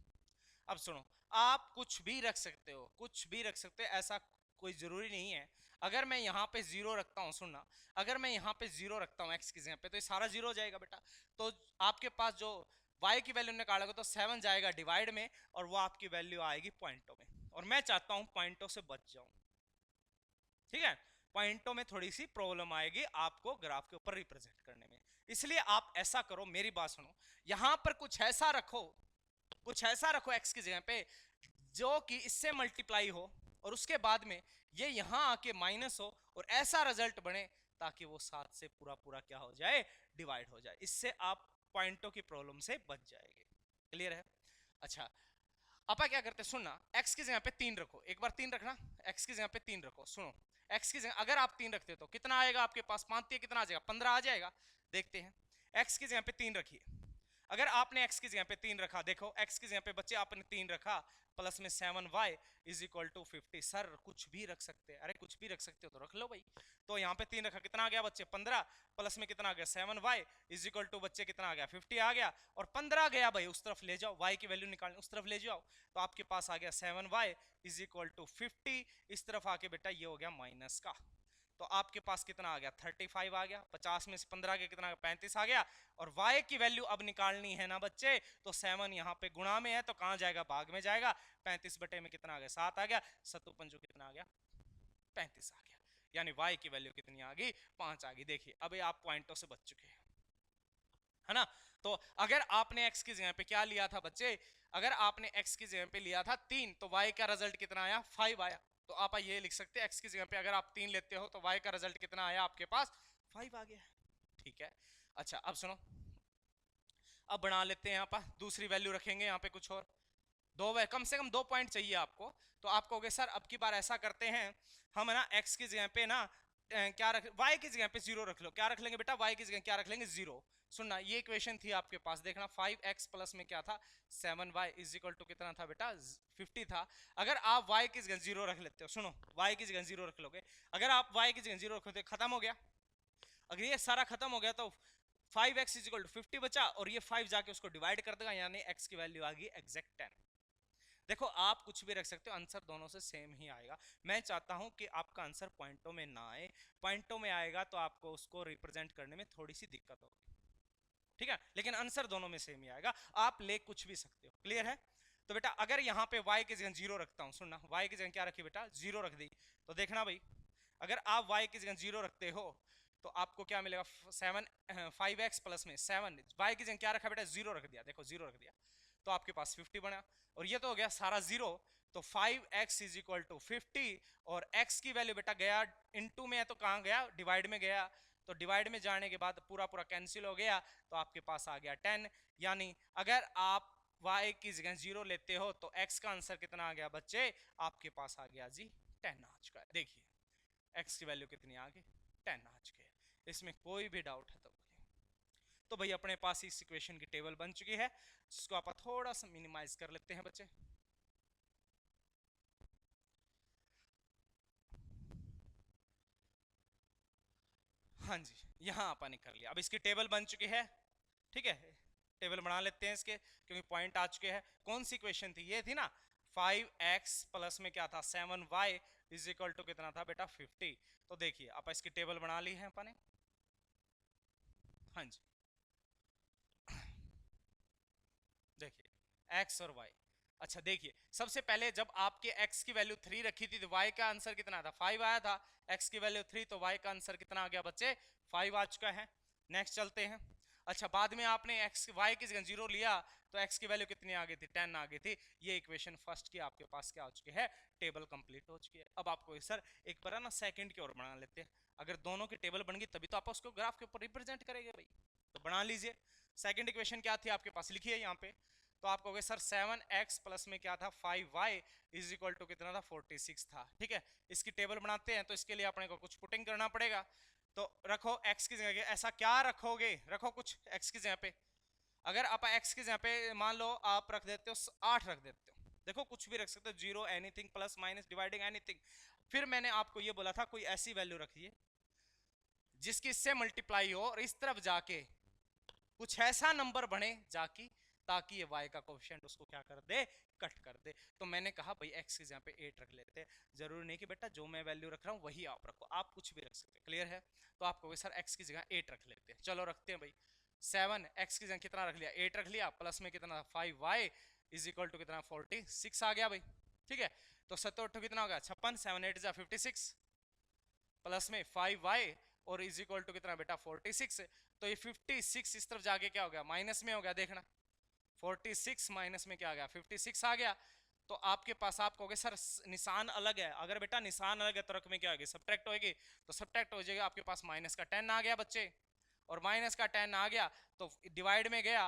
अब सुनो, आप कुछ भी रख सकते हो, कुछ भी रख सकते हो, ऐसा कोई जरूरी नहीं है। अगर मैं यहाँ पे जीरो रखता हूँ, सुनना, अगर मैं यहाँ पे जीरो रखता हूँ x की जगह पे तो ये सारा जीरो हो जाएगा बेटा। तो आपके पास जो y की वैल्यू निकालोगे तो 7 जाएगा डिवाइड में और वो आपकी वैल्यू आएगी पॉइंटों में, और मैं चाहता हूँ पॉइंटों से बच जाऊं। ठीक है, पॉइंटों में थोड़ी सी प्रॉब्लम आएगी आपको ग्राफ के ऊपर रिप्रेजेंट करने में, इसलिए आप ऐसा करो, मेरी बात सुनो, यहां पर कुछ ऐसा रखो, कुछ ऐसा रखो x की जगह पे जो कि इससे मल्टीप्लाई हो और उसके बाद में ये यहां आके माइनस हो और ऐसा रिजल्ट बने ताकि वो 7 से पूरा पूरा क्या हो जाए, डिवाइड हो जाए। इससे आप पॉइंटों की प्रॉब्लम से बच जाएंगे। क्लियर है? अच्छा, अपा क्या करते हैं सुनना, x की जगह पे 3 रखो, एक बार 3 रखना, x की जगह पे 3 रखो। सुनो, x की जगह अगर आप 3 रखते हो तो कितना आएगा आपके पास, 5 कितना आ जाएगा 15 आ जाएगा। देखते हैं, x की जगह पे 3 रखिए। अगर आपने x की जगह पे 3 रखा, देखो x की जगह पे बच्चे आपने 3 रखा प्लस में 7y is equal to 50। Sir कुछ भी रख सकते हैं, अरे कुछ भी रख सकते हो तो रख लो भाई। तो यहाँ पे 3 रखा, कितना आ गया बच्चे 15, प्लस में कितना आ गया 7y इज इक्वल टू बच्चे कितना आ गया 50 आ गया, और 15 गया भाई उस तरफ ले जाओ, y की वैल्यू निकालने उस तरफ ले जाओ, तो आपके पास आ गया 7y इज इक्वल टू 50। इस तरफ आके बेटा ये हो गया माइनस का, तो आपके पास कितना आ गया 35 आ गया, 50 में से 15 के कितना 35 आ गया। और y की वैल्यू अब निकालनी है ना बच्चे, तो 7 यहाँ पे गुणा में है तो कहां जाएगा, भाग में जाएगा। 35 बटे में कितना आ गया 7 आ गया, 7 पंजो कितना आ गया 35 आ गया, यानी y की वैल्यू कितनी आ गई 5 आ गई। देखिए अब आप पॉइंटों से बच चुके हैं, है ना। तो अगर आपने x की जगह पे क्या लिया था बच्चे, अगर आपने x की जगह पे लिया था 3 तो y का रिजल्ट कितना आया 5 आया। तो आप ये लिख सकते हैं x की जगह पे अगर आप 3 लेते हो तो y का रिजल्ट कितना आया आपके पास 5 आ गया। ठीक है, अच्छा अब सुनो, अब बना लेते हैं यहाँ पर दूसरी वैल्यू रखेंगे यहाँ पे कुछ और, दो कम से कम 2 पॉइंट चाहिए आपको। तो आप कहोगे सर अब की बार ऐसा करते हैं हम ना x की जगह पे ना क्या रख, y की जगह पे 0 रख लो। क्या रख लेंगे बेटा, y की जगह क्या रख लेंगे 0। सुनना, ये इक्वेशन थी आपके पास, देखना 5x प्लस में क्या था 7y इज इक्वल टू कितना था बेटा 50 था। अगर आप y की जगह 0 रख लेते हो, सुनो y की जगह 0 रख लोगे, अगर आप y की जगह 0 रखोगे खत्म हो गया। अगर ये सारा खत्म हो गया तो 5x इज इक्वल टू 50 बचा, और ये 5 जाके उसको डिवाइड कर देगा, यानी x की वैल्यू आ गई एग्जैक्ट 10। देखो आप कुछ भी रख सकते हो, आंसर दोनों से सेम ही आएगा। मैं चाहता हूं कि आपका आंसर पॉइंटों में ना आए, पॉइंटों में आएगा तो आपको उसको रिप्रेजेंट करने में थोड़ी सी दिक्कत होगी। ठीक है, लेकिन आंसर दोनों में सेम ही आएगा, आप ले कुछ भी सकते हो। क्लियर है? तो बेटा अगर यहाँ पे y की जगह 0 रखता हूँ, सुनना y की जगह क्या रखी बेटा 0 रख दी, तो देखना भाई अगर आप y की जगह 0 रखते हो तो आपको क्या मिलेगा 5x प्लस में 7, y की जगह क्या रखा बेटा 0 रख दिया, देखो 0 रख दिया तो आपके पास 50 बना, और ये तो हो गया सारा 0। तो 5x इज इक्वल टू 50, और x की वैल्यू बेटा गया इनटू में है तो कहाँ गया डिवाइड में गया, तो डिवाइड में जाने के बाद पूरा पूरा कैंसिल हो गया, तो आपके पास आ गया 10। यानी अगर आप y की जगह 0 लेते हो तो x का आंसर कितना आ गया बच्चे, आपके पास आ गया जी 10 आ चुका है। देखिए x की वैल्यू कितनी आ गई 10 आ चुकी है, इसमें कोई भी डाउट है तो बोलिए। तो भाई अपने पास इस इक्वेशन की टेबल बन चुकी है, जिसको आप थोड़ा सा मिनिमाइज कर लेते हैं बच्चे। हाँ जी, यहाँ आपने कर लिया, अब इसकी टेबल बन चुकी है। ठीक है, टेबल बना लेते हैं इसके, क्योंकि पॉइंट आ चुके हैं। कौन सी इक्वेशन थी, ये थी ना 5x प्लस में क्या था 7y इज इक्वल टू कितना था बेटा 50। तो देखिए आप इसकी टेबल बना ली है अपने। हाँ जी, देखिए एक्स और वाई। अच्छा देखिए, सबसे पहले जब आपके x की वैल्यू 3 रखी थी तो y का आंसर कितना था, 5 आया था। x की वैल्यू 3 तो y का आंसर कितना आ गया बच्चे, 5 आ चुका है। नेक्स्ट चलते हैं। अच्छा, बाद में आपने y की जगह 0 लिया तो x की वैल्यू कितनी आ गई थी, 10 आ गई थी। ये इक्वेशन फर्स्ट की आपके पास क्या हो चुकी है, टेबल कंप्लीट हो चुकी है। अब आपको सर एक बार ना सेकंड की ओर बना लेते हैं। अगर दोनों की टेबल बन गई तभी तो आप उसको ग्राफ के ऊपर रिप्रेजेंट करेंगे भाई। तो बना लीजिए। सेकंड इक्वेशन क्या थी आपके पास, लिखिए यहाँ पे। तो आप कहोगे सर 7x प्लस में क्या था 5y इज इक्वल टू कितना था 46 था। ठीक है, इसकी टेबल बनाते हैं तो इसके लिए अपने को कुछ पुटिंग करना पड़ेगा। तो रखो x की जगह, ऐसा क्या रखोगे, रखो कुछ x की जगह पे। अगर आप x की जगह पे मान लो आप रख देते हो 8 रख देते हो, देखो कुछ भी रख सकते हो, 0 anything plus minus dividing anything. फिर मैंने आपको ये बोला था कोई ऐसी वैल्यू रखिए जिसकी इससे मल्टीप्लाई हो और इस तरफ जाके कुछ ऐसा नंबर बने जाकी ताकि ये y का कोफिशिएंट उसको क्या कर दे, कट कर दे। तो मैंने कहा भाई x की जगह पे 8 रख लेते हैं। जरूरी नहीं कि बेटा जो मैं वैल्यू रख रहा हूँ वही आप रखो, आप कुछ भी रख सकते हैं। क्लियर है? तो आप कहोगे सर x की जगह 8 रख लेते हैं। चलो रखते हैं भाई। 7 x की जगह कितना रख लिया, 8 रख लिया, प्लस में कितना 5y इज इक्वल टू कितना 46 आ गया भाई। ठीक है, तो 7 कितना हो गया 56, 7 8 जा 56, प्लस में 5y और इज इक्वल टू कितना बेटा 46। तो ये 56 इस तरफ जाके क्या हो गया, माइनस में हो गया। देखना 46 माइनस में क्या आ गया 56 आ गया। तो आपके पास आप कहोगे सर निशान अलग है। अगर बेटा निशान अलग है तो रकम में क्या होगी, सब्ट्रैक्ट होगी। तो सब्ट्रैक्ट हो जाएगा, आपके पास माइनस का 10 आ गया बच्चे, और माइनस का 10 आ गया तो डिवाइड में गया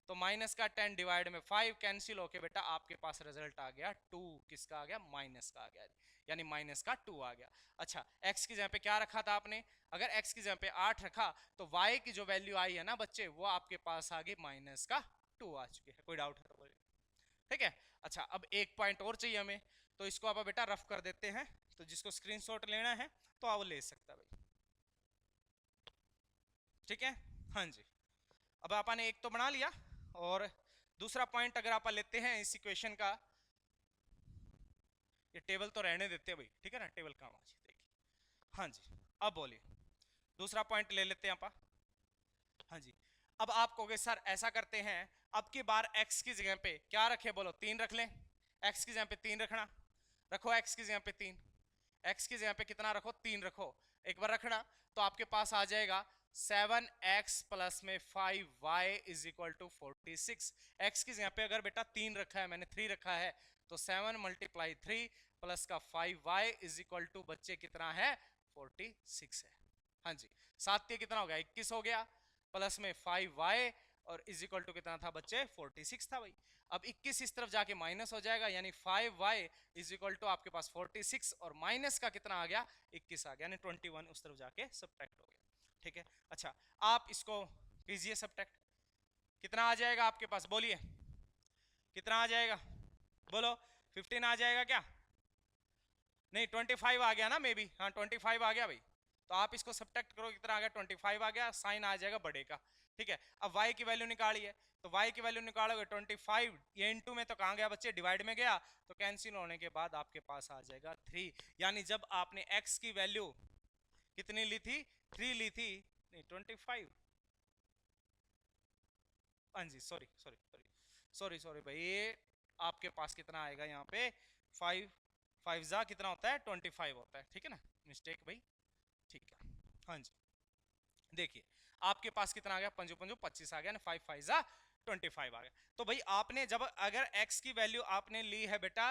तो माइनस का 10 डिवाइड में 5 कैंसिल होके बेटा आपके पास रिजल्ट आ गया 2। किसका आ गया, माइनस का आ गया, यानी माइनस का 2 आ गया। अच्छा, x की जगह पे क्या रखा था आपने, अगर x की जगह पे 8 रखा तो y की जो वैल्यू आई है ना बच्चे वो आपके पास आ गई माइनस का 2 आ चुकी है। कोई डाउट है तो बोलिए। ठीक है, अच्छा अब एक पॉइंट और चाहिए हमें, तो इसको आप बेटा रफ कर देते हैं। तो जिसको स्क्रीनशॉट लेना है तो आप ले सकता है भाई। ठीक है, हाँ जी। अब आपने एक तो बना लिया, और दूसरा पॉइंट अगर आप लेते हैं इस इक्वेशन का, ये टेबल तो रहने देते हैं भाई, ठीक है ना, टेबल काम आज देखिए। हाँ जी, अब बोलिए दूसरा पॉइंट ले लेते हैं आप। हाँ जी, अब आप कहोगे सर ऐसा करते हैं, अब की बार x की जगह पे क्या रखे, बोलो 3 रख लें। x की जगह पे 3 रखना, रखो x की जगह पे 3, x की जगह पे कितना रखो 3 रखो, एक बार रखना। तो आपके पास आ जाएगा 7x प्लस में 5y is equal to 46। x की जगह पे अगर बेटा 3 रखा है, मैंने 3 रखा है, तो 7 मल्टीप्लाई 3 प्लस का 5y इज इक्वल टू बच्चे कितना है 46 है। हाँ जी, 7 के कितना हो गया 21 हो गया, प्लस में 5y और इज इक्वल टू कितना था बच्चे 46 था भाई। अब 21 इस तरफ जाके माइनस हो जाएगा, यानी 5y इज इक्वल टू आपके पास 46 और माइनस का कितना आ गया 21 आ गया, यानी 21 उस तरफ जाके सब्ट्रैक्ट हो गया। ठीक है, अच्छा आप इसको कीजिए सब्ट्रैक्ट, कितना आ जाएगा आपके पास, बोलिए कितना आ जाएगा, बोलो 15 आ जाएगा क्या, नहीं 25 आ गया ना मे बी, हाँ 25 आ गया भाई। तो आप इसको सब्ट्रैक्ट करो, कितना आ गया 25 आ गया, साइन आ जाएगा बड़े का। ठीक है, अब y की वैल्यू निकालिए, तो y की वैल्यू निकालोगे 25, ये इनटू में तो कहाँ गया बच्चे, डिवाइड में गया, तो कैंसिल होने के बाद आपके पास आ जाएगा 3। यानी जब आपने x की वैल्यू कितनी ली थी 3 ली थी, नहीं 25, हाँ जी sorry sorry sorry sorry sorry भाई, ये आपके पास कितना आएगा यहाँ पे 5, 5 जा कितना होता है 25 होता है। ठीक है ना, मिस्टेक भाई। ठीक है, हाँ जी देखिए आपके पास कितना आ गया, पंजो पंजो 25 आ गया ना, 5 5 जा 25 आ गया। तो भाई आपने जब अगर x की वैल्यू आपने ली है बेटा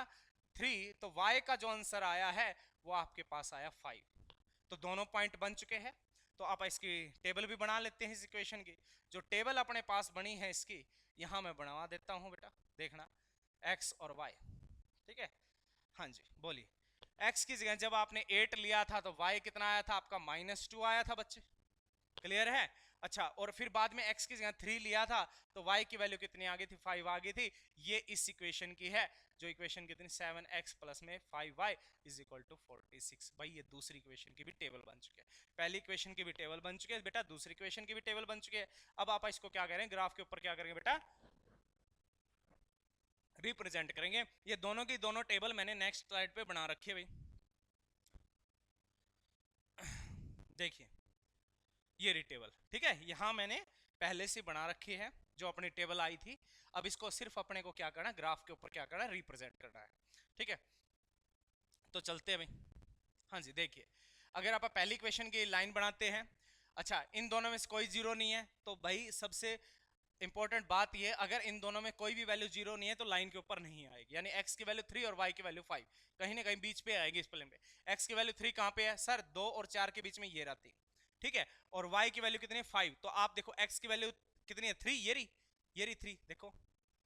3, तो y का जो आंसर आया है वो आपके पास आया 5। तो दोनों पॉइंट बन चुके हैं। तो आप इसकी टेबल भी बना लेते हैं इस इक्वेशन की। जो टेबल अपने पास बनी है इसकी, यहां मैं बनवा देता हूं बेटा, देखना x और y। ठीक है, हाँ जी बोलिए, x की जगह जब आपने 8 लिया था तो y कितना आया था आपका -2 आया था बच्चे, क्लियर है। अच्छा, और फिर बाद में x की जगह 3 लिया था तो y की वैल्यू कितनी आ गई थी 5 आ गई थी। ये इस इक्वेशन की है, जो इक्वेशन कितनी 7x प्लस में 5y इज इक्वल टू 46। भाई ये दूसरी इक्वेशन की भी टेबल बन चुकी है, पहली इक्वेशन की भी टेबल बन चुकी है बेटा, दूसरी इक्वेशन की भी टेबल बन चुकी है। अब आप इसको क्या करें, ग्राफ के ऊपर क्या करेंगे बेटा, रिप्रेजेंट करेंगे। ये दोनों की दोनों टेबल मैंने नेक्स्ट स्लाइड पे बना रखी है भाई, देखिए ये रही टेबल। ठीक है, यहां मैंने पहले से बना रखी है, जो अपनी टेबल आई थी। अब इसको सिर्फ अपने को क्या करना है, ग्राफ के ऊपर क्या करना है, रिप्रेजेंट करना है। ठीक है, तो चलते हैं भाई। हाँ जी, देखिए अगर आप पहली इक्वेशन की लाइन बनाते हैं, अच्छा इन दोनों में से कोई जीरो नहीं है, तो भाई सबसे इंपॉर्टेंट बात ये, अगर इन दोनों में कोई भी वैल्यू जीरो नहीं है तो लाइन के ऊपर नहीं आएगी, यानी x की वैल्यू 3 और y की वैल्यू 5 कहीं ना कहीं बीच पे आएगी इस प्लेन पे। x की वैल्यू 3 कहाँ पे है सर, 2 और 4 के बीच में ये रहती, ठीक है, और y की वैल्यू कितनी है 5, तो आप देखो x की वैल्यू कितनी है 3, ये रही 3 देखो,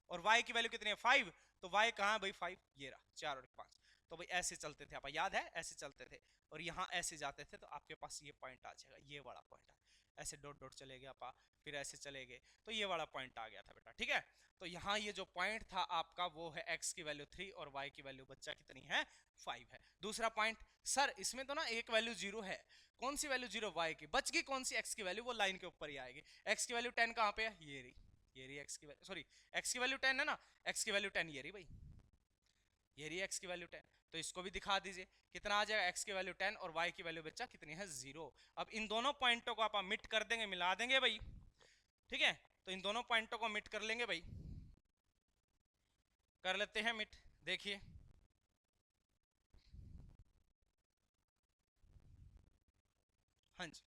और y की वैल्यू कितनी है 5, तो y कहाँ है भाई 5, ये रहा 4 और 5। तो भाई ऐसे चलते थे आप, याद है ऐसे चलते थे, और यहाँ ऐसे जाते थे, तो आपके पास ये पॉइंट आ जाएगा, ये वाला पॉइंट ऐसे डॉट डॉट चले गए आप, फिर ऐसे चले गए, तो ये वाला पॉइंट आ गया था बेटा। ठीक है, तो यहाँ ये जो पॉइंट था आपका वो है x की वैल्यू 3 और y की वैल्यू बच्चा कितनी है 5 है। दूसरा पॉइंट, सर इसमें तो ना एक वैल्यू जीरो है, कौन सी वैल्यू जीरो, y की, बच गई कौन सी x की वैल्यू, वो लाइन के ऊपर ही आएगी। x की वैल्यू 10 कहाँ पे है, ये रही x की वैल्यू, सॉरी x की वैल्यू 10 है ना, x की वैल्यू 10 ये रही भाई, ये रही x की वैल्यू 10, तो इसको भी दिखा दीजिए कितना आ जाएगा, x की वैल्यू 10 और y की वैल्यू बच्चा कितनी है 0। अब इन दोनों पॉइंटों को आप मिट कर देंगे, मिला देंगे भाई, ठीक है, तो इन दोनों पॉइंटों को मिट कर लेंगे भाई, कर लेते हैं मिट, देखिए हाँ जी,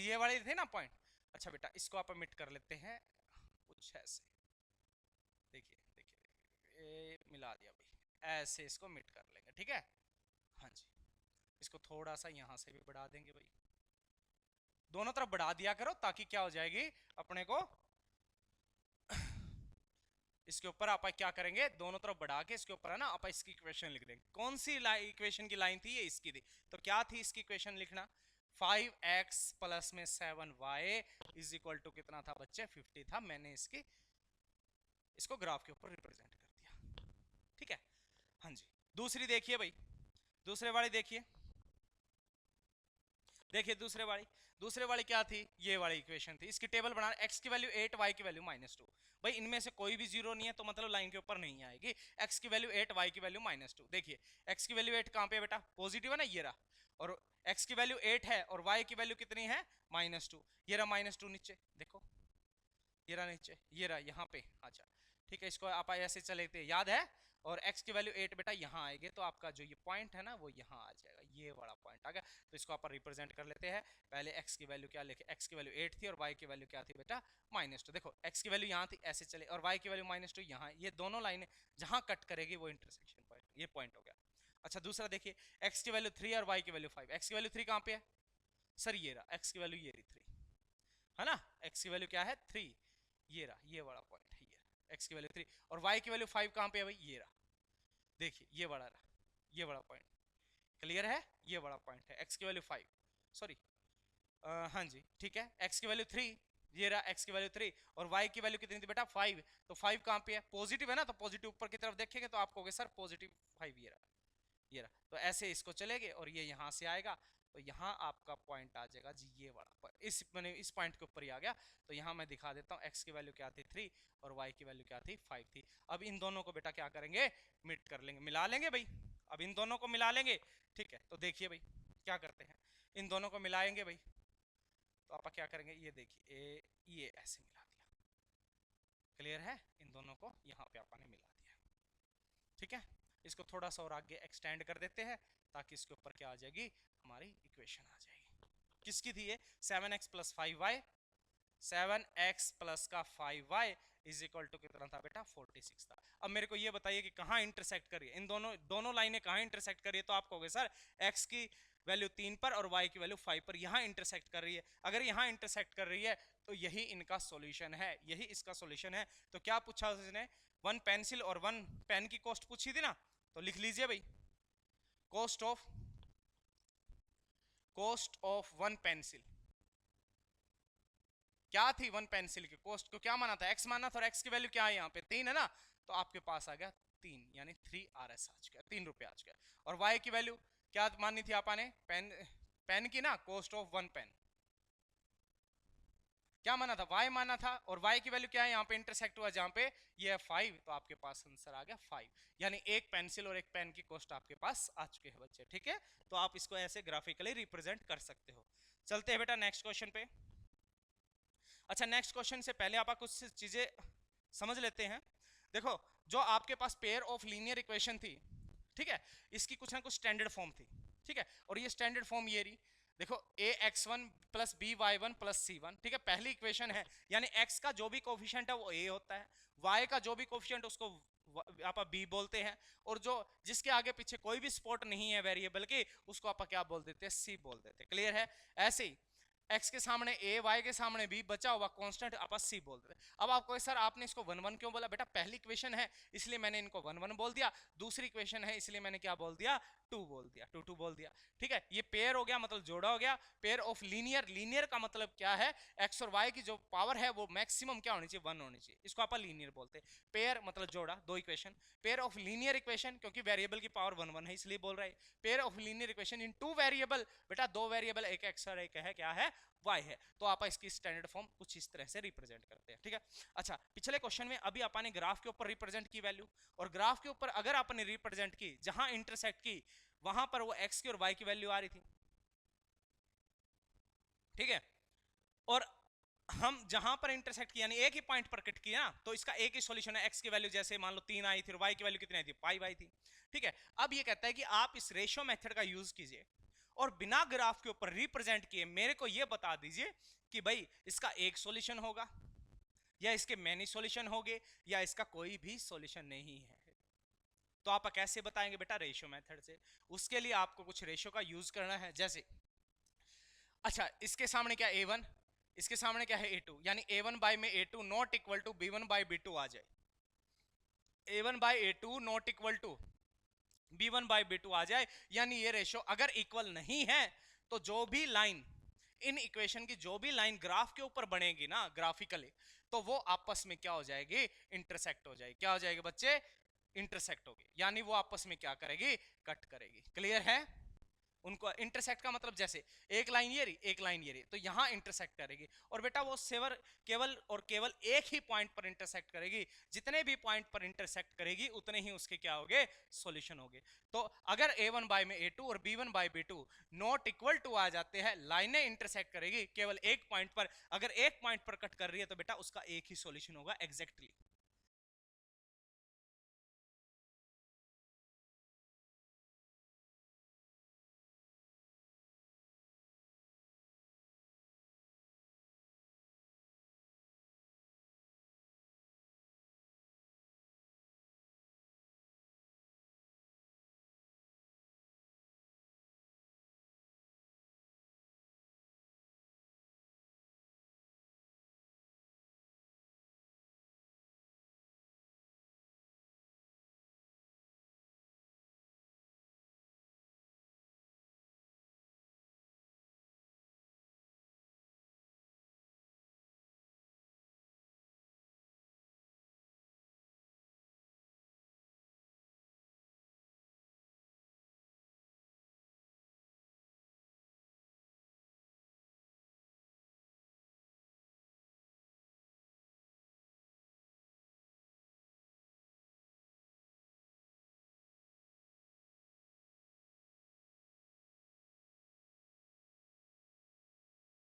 ये वाले थे ना पॉइंट। अच्छा बेटा इसको आप मिट कर लेते हैं कुछ ऐसे, देखिए देखिए ये मिला दिया भाई, ऐसे इसको मिट कर लेंगे, ठीक है। हाँ जी, इसको थोड़ा सा यहाँ से भी बढ़ा देंगे भाई, दोनों तरफ बढ़ा दिया करो ताकि क्या हो जाएगी अपने को, इसके ऊपर आप क्या करेंगे, दोनों तरफ बढ़ा के इसके ऊपर है ना आप इसकी इक्वेशन लिख देंगे। कौन सी इक्वेशन की लाइन थी, ये इसकी थी, तो क्या थी इसकी इक्वेशन लिखना, 5x प्लस में 7y इज इक्वल टू कितना था बच्चे 50 था, मैंने इसको ग्राफ के ऊपर रिप्रेजेंट कर दिया, ठीक है। हाँ जी, दूसरी देखिए भाई, दूसरे वाली देखिए, देखिए दूसरे वाली क्या थी, ये वाली इक्वेशन थी, इसकी टेबल बना, x की वैल्यू 8 y की वैल्यू -2, भाई इनमें से कोई भी जीरो नहीं है तो मतलब लाइन के ऊपर नहीं आएगी, x की वैल्यू 8 y की वैल्यू -2, देखिए x की वैल्यू 8 कहाँ पे है बेटा, पॉजिटिव है ना ये रहा, और x की वैल्यू 8 है और y की वैल्यू कितनी है -2, ये रहा -2 नीचे देखो, ये रहा नीचे, ये रहा यहाँ पे, अच्छा ठीक है, इसको आप ऐसे चले थे याद है, और x की वैल्यू 8 बेटा यहाँ आएगी, तो आपका जो ये पॉइंट है ना वो यहाँ आ जाएगा, ये बड़ा पॉइंट आ गया, तो इसको आप रिप्रेजेंट कर लेते हैं। पहले x की वैल्यू क्या लिखे, x की वैल्यू 8 थी और y की वैल्यू क्या थी बेटा -2, देखो x की वैल्यू यहाँ थी ऐसे चले, और y की वैल्यू -2 यहाँ, ये दोनों लाइनें जहाँ कट करेगी वो इंटरसेक्शन पॉइंट, ये पॉइंट हो गया। अच्छा दूसरा देखिए, x की वैल्यू 3 और y की वैल्यू 5, x की वैल्यू 3 कहाँ पे है सर, ये रहा, x की वैल्यू ये रही 3 है ना, x की वैल्यू क्या है 3, ये रहा, ये बड़ा पॉइंट है, ये x की वैल्यू 3, और y की वैल्यू 5 कहाँ पे है भाई, ये रहा, देखिए ये बड़ा रहा, ये बड़ा पॉइंट, क्लियर है, ये बड़ा पॉइंट है, x की वैल्यू 5, सॉरी हाँ जी ठीक है, x की वैल्यू 3, ये रहा x की वैल्यू 3, और y की वैल्यू कितनी थी बेटा 5, तो 5 कहाँ पे है, पॉजिटिव है ना, तो पॉजिटिव ऊपर की तरफ देखेंगे तो आपको होगा सर पॉजिटिव 5, ये रहा, ये रहा, तो ऐसे इसको चलेंगे और ये यहाँ से आएगा, तो यहाँ आपका पॉइंट आ जाएगा जी, ये वाला पॉइंट इस मैंने इस पॉइंट के ऊपर ही आ गया, तो यहाँ मैं दिखा देता हूँ x की वैल्यू क्या थी 3 और y की वैल्यू क्या थी 5 थी। अब इन दोनों को बेटा क्या करेंगे, मिट कर लेंगे, मिला लेंगे भाई, अब इन दोनों को मिला लेंगे, ठीक है, तो देखिए भाई क्या करते हैं, इन दोनों को मिलाएंगे भाई, तो आप क्या करेंगे, ये देखिए ये ऐसे मिला दिया, क्लियर है, इन दोनों को यहाँ पे आपने मिला दिया, ठीक है। इसको थोड़ा सा और आगे एक्सटेंड कर देते हैं ताकि इसके ऊपर क्या आ जाएगी, हमारी इक्वेशन आ जाएगी, किसकी थी ये 7x plus 5y, 7x plus का 5y इज इक्वल टू कितना था बेटा 46 था। अब मेरे को ये बताइए कि कहाँ इंटरसेक्ट कर रही है, इन दोनों लाइनें कहाँ इंटरसेक्ट कर रही है, तो आप कहोगे सर x की वैल्यू 3 पर और y की वैल्यू 5 पर यहाँ इंटरसेक्ट कर रही है, अगर यहाँ इंटरसेक्ट कर रही है तो यही इनका सॉल्यूशन है, यही इसका सॉल्यूशन है। तो क्या पूछा उसने, 1 पेंसिल और 1 पेन की कॉस्ट पूछी थी ना, तो लिख लीजिए भाई, कॉस्ट ऑफ 1 पेंसिल क्या थी, 1 पेंसिल की कॉस्ट को क्या माना था, x माना था, और x की वैल्यू क्या है यहाँ पे 3 है ना, तो आपके पास आ गया 3, यानी 3 RS आ गया, 3 रुपए आ गया। और y की वैल्यू क्या मानी थी आपने, पेन की ना, कॉस्ट ऑफ 1 पेन क्या माना था, y माना था, और y की वैल्यू क्या है यहाँ पे इंटरसेक्ट हुआ जहाँ पे ये है 5, तो आपके पास आंसर आ गया 5, यानी एक पेंसिल और एक पेन की कॉस्ट आपके पास आ चुके हैं बच्चे, ठीक है। तो आप इसको ऐसे ग्राफिकली रिप्रेजेंट कर सकते हो। चलते हैं बेटा नेक्स्ट क्वेश्चन पे। अच्छा, नेक्स्ट क्वेश्चन से पहले आप कुछ चीजें समझ लेते हैं। देखो, जो आपके पास पेयर ऑफ लीनियर इक्वेशन थी, ठीक है, इसकी कुछ ना कुछ स्टैंडर्ड फॉर्म थी, ठीक है, और ये स्टैंडर्ड फॉर्म ये रही। देखो, A X one plus B Y one plus C one, ठीक है, पहली इक्वेशन है, यानी एक्स का जो भी कोफिशिएंट है वो ए होता है, वाई का जो भी कोफिशिएंट उसको आप बी बोलते हैं, और जो जिसके आगे पीछे कोई भी स्पॉट नहीं है वेरिएबल के, उसको आप क्या बोल देते हैं, सी बोल देते हैं। क्लियर है? ऐसे ही x के सामने a, y के सामने b, बचा हुआ कांस्टेंट आप c बोल देते। अब आपको सर आपने इसको 1 1 क्यों बोला? बेटा पहली इक्वेशन है इसलिए मैंने इनको 1 1 बोल दिया, दूसरी इक्वेशन है इसलिए मैंने क्या बोल दिया, 2 बोल दिया, 2 2 बोल दिया। ठीक है, ये पेयर हो गया, मतलब जोड़ा हो गया। पेयर ऑफ लीनियर, लीनियर का मतलब क्या है, x और y की जो पावर है वो मैक्सिमम क्या होनी चाहिए, 1 होनी चाहिए, इसको आप लीनियर बोलते हैं। पेयर मतलब जोड़ा, दो equation. Pair of linear equation, क्योंकि वेरिएबल की पावर 1 1 है इसलिए बोल रहा है। Pair of linear equation in two variable, बेटा दो वेरिएबल, एक x और एक है क्या है, y है, तो आप इसकी स्टैंडर्ड फॉर्म कुछ इस तरह से रिप्रेजेंट करते हैं। ठीक है, अच्छा, पिछले क्वेश्चन में अभी आपने ग्राफ के ऊपर रिप्रेजेंट की वैल्यू, और ग्राफ के ऊपर अगर आपने रिप्रेजेंट की, जहां इंटरसेक्ट की वहां पर वो x की और y की वैल्यू आ रही थी। ठीक है, और हम जहां पर इंटरसेक्ट किया, यानी एक ही पॉइंट पर कट किया, तो इसका एक ही सॉल्यूशन है। x की वैल्यू जैसे मान लो 3 आई थी, y की वैल्यू कितनी आई थी, पाई वाई थी। ठीक है, अब ये कहता है कि आप इस रेशियो मेथड का यूज कीजिए और बिना ग्राफ के ऊपर रिप्रेजेंट किए मेरे को ये बता दीजिए कि भाई इसका एक सॉल्यूशन होगा या इसके मैनी सॉल्यूशन होंगे या इसका कोई भी सॉल्यूशन नहीं है। तो आप कैसे बताएंगे बेटा, रेशियो मेथड से। उसके लिए आपको कुछ रेशियो का यूज करना है, जैसे अच्छा इसके सामने क्या a1, इसके सामने क्या है a2, यानी a1 बाई में a2 not equal to b1 by b2 आ जाए, a1 by a2 not equal to b1 by b2 आ जाए, यानी ये रेशियो अगर इक्वल नहीं है तो जो भी लाइन, इन इक्वेशन की जो भी लाइन ग्राफ के ऊपर बनेगी ना ग्राफिकली, तो वो आपस में क्या हो जाएगी, इंटरसेक्ट हो जाएगी। क्या हो जाएगी बच्चे, इंटरसेक्ट होगी, यानी वो आपस में क्या करेगी, कट करेगी। क्लियर है? उनको इंटरसेक्ट का मतलब जैसे एक लाइन ये रही, एक लाइन ये रही, तो यहां इंटरसेक्ट करेगी। और बेटा वो सेवर केवल और केवल एक ही पॉइंट पर इंटरसेक्ट करेगी, जितने भी पॉइंट पर इंटरसेक्ट करेगी उतने ही उसके क्या होंगे, सॉल्यूशन होंगे। तो अगर a1 बाय में a2 और b1 by b2 not equal to आ जाते हैं, लाइनें इंटरसेक्ट करेगी केवल एक पॉइंट पर, अगर एक पॉइंट पर कट कर रही है तो बेटा उसका एक ही सॉल्यूशन होगा एग्जैक्टली।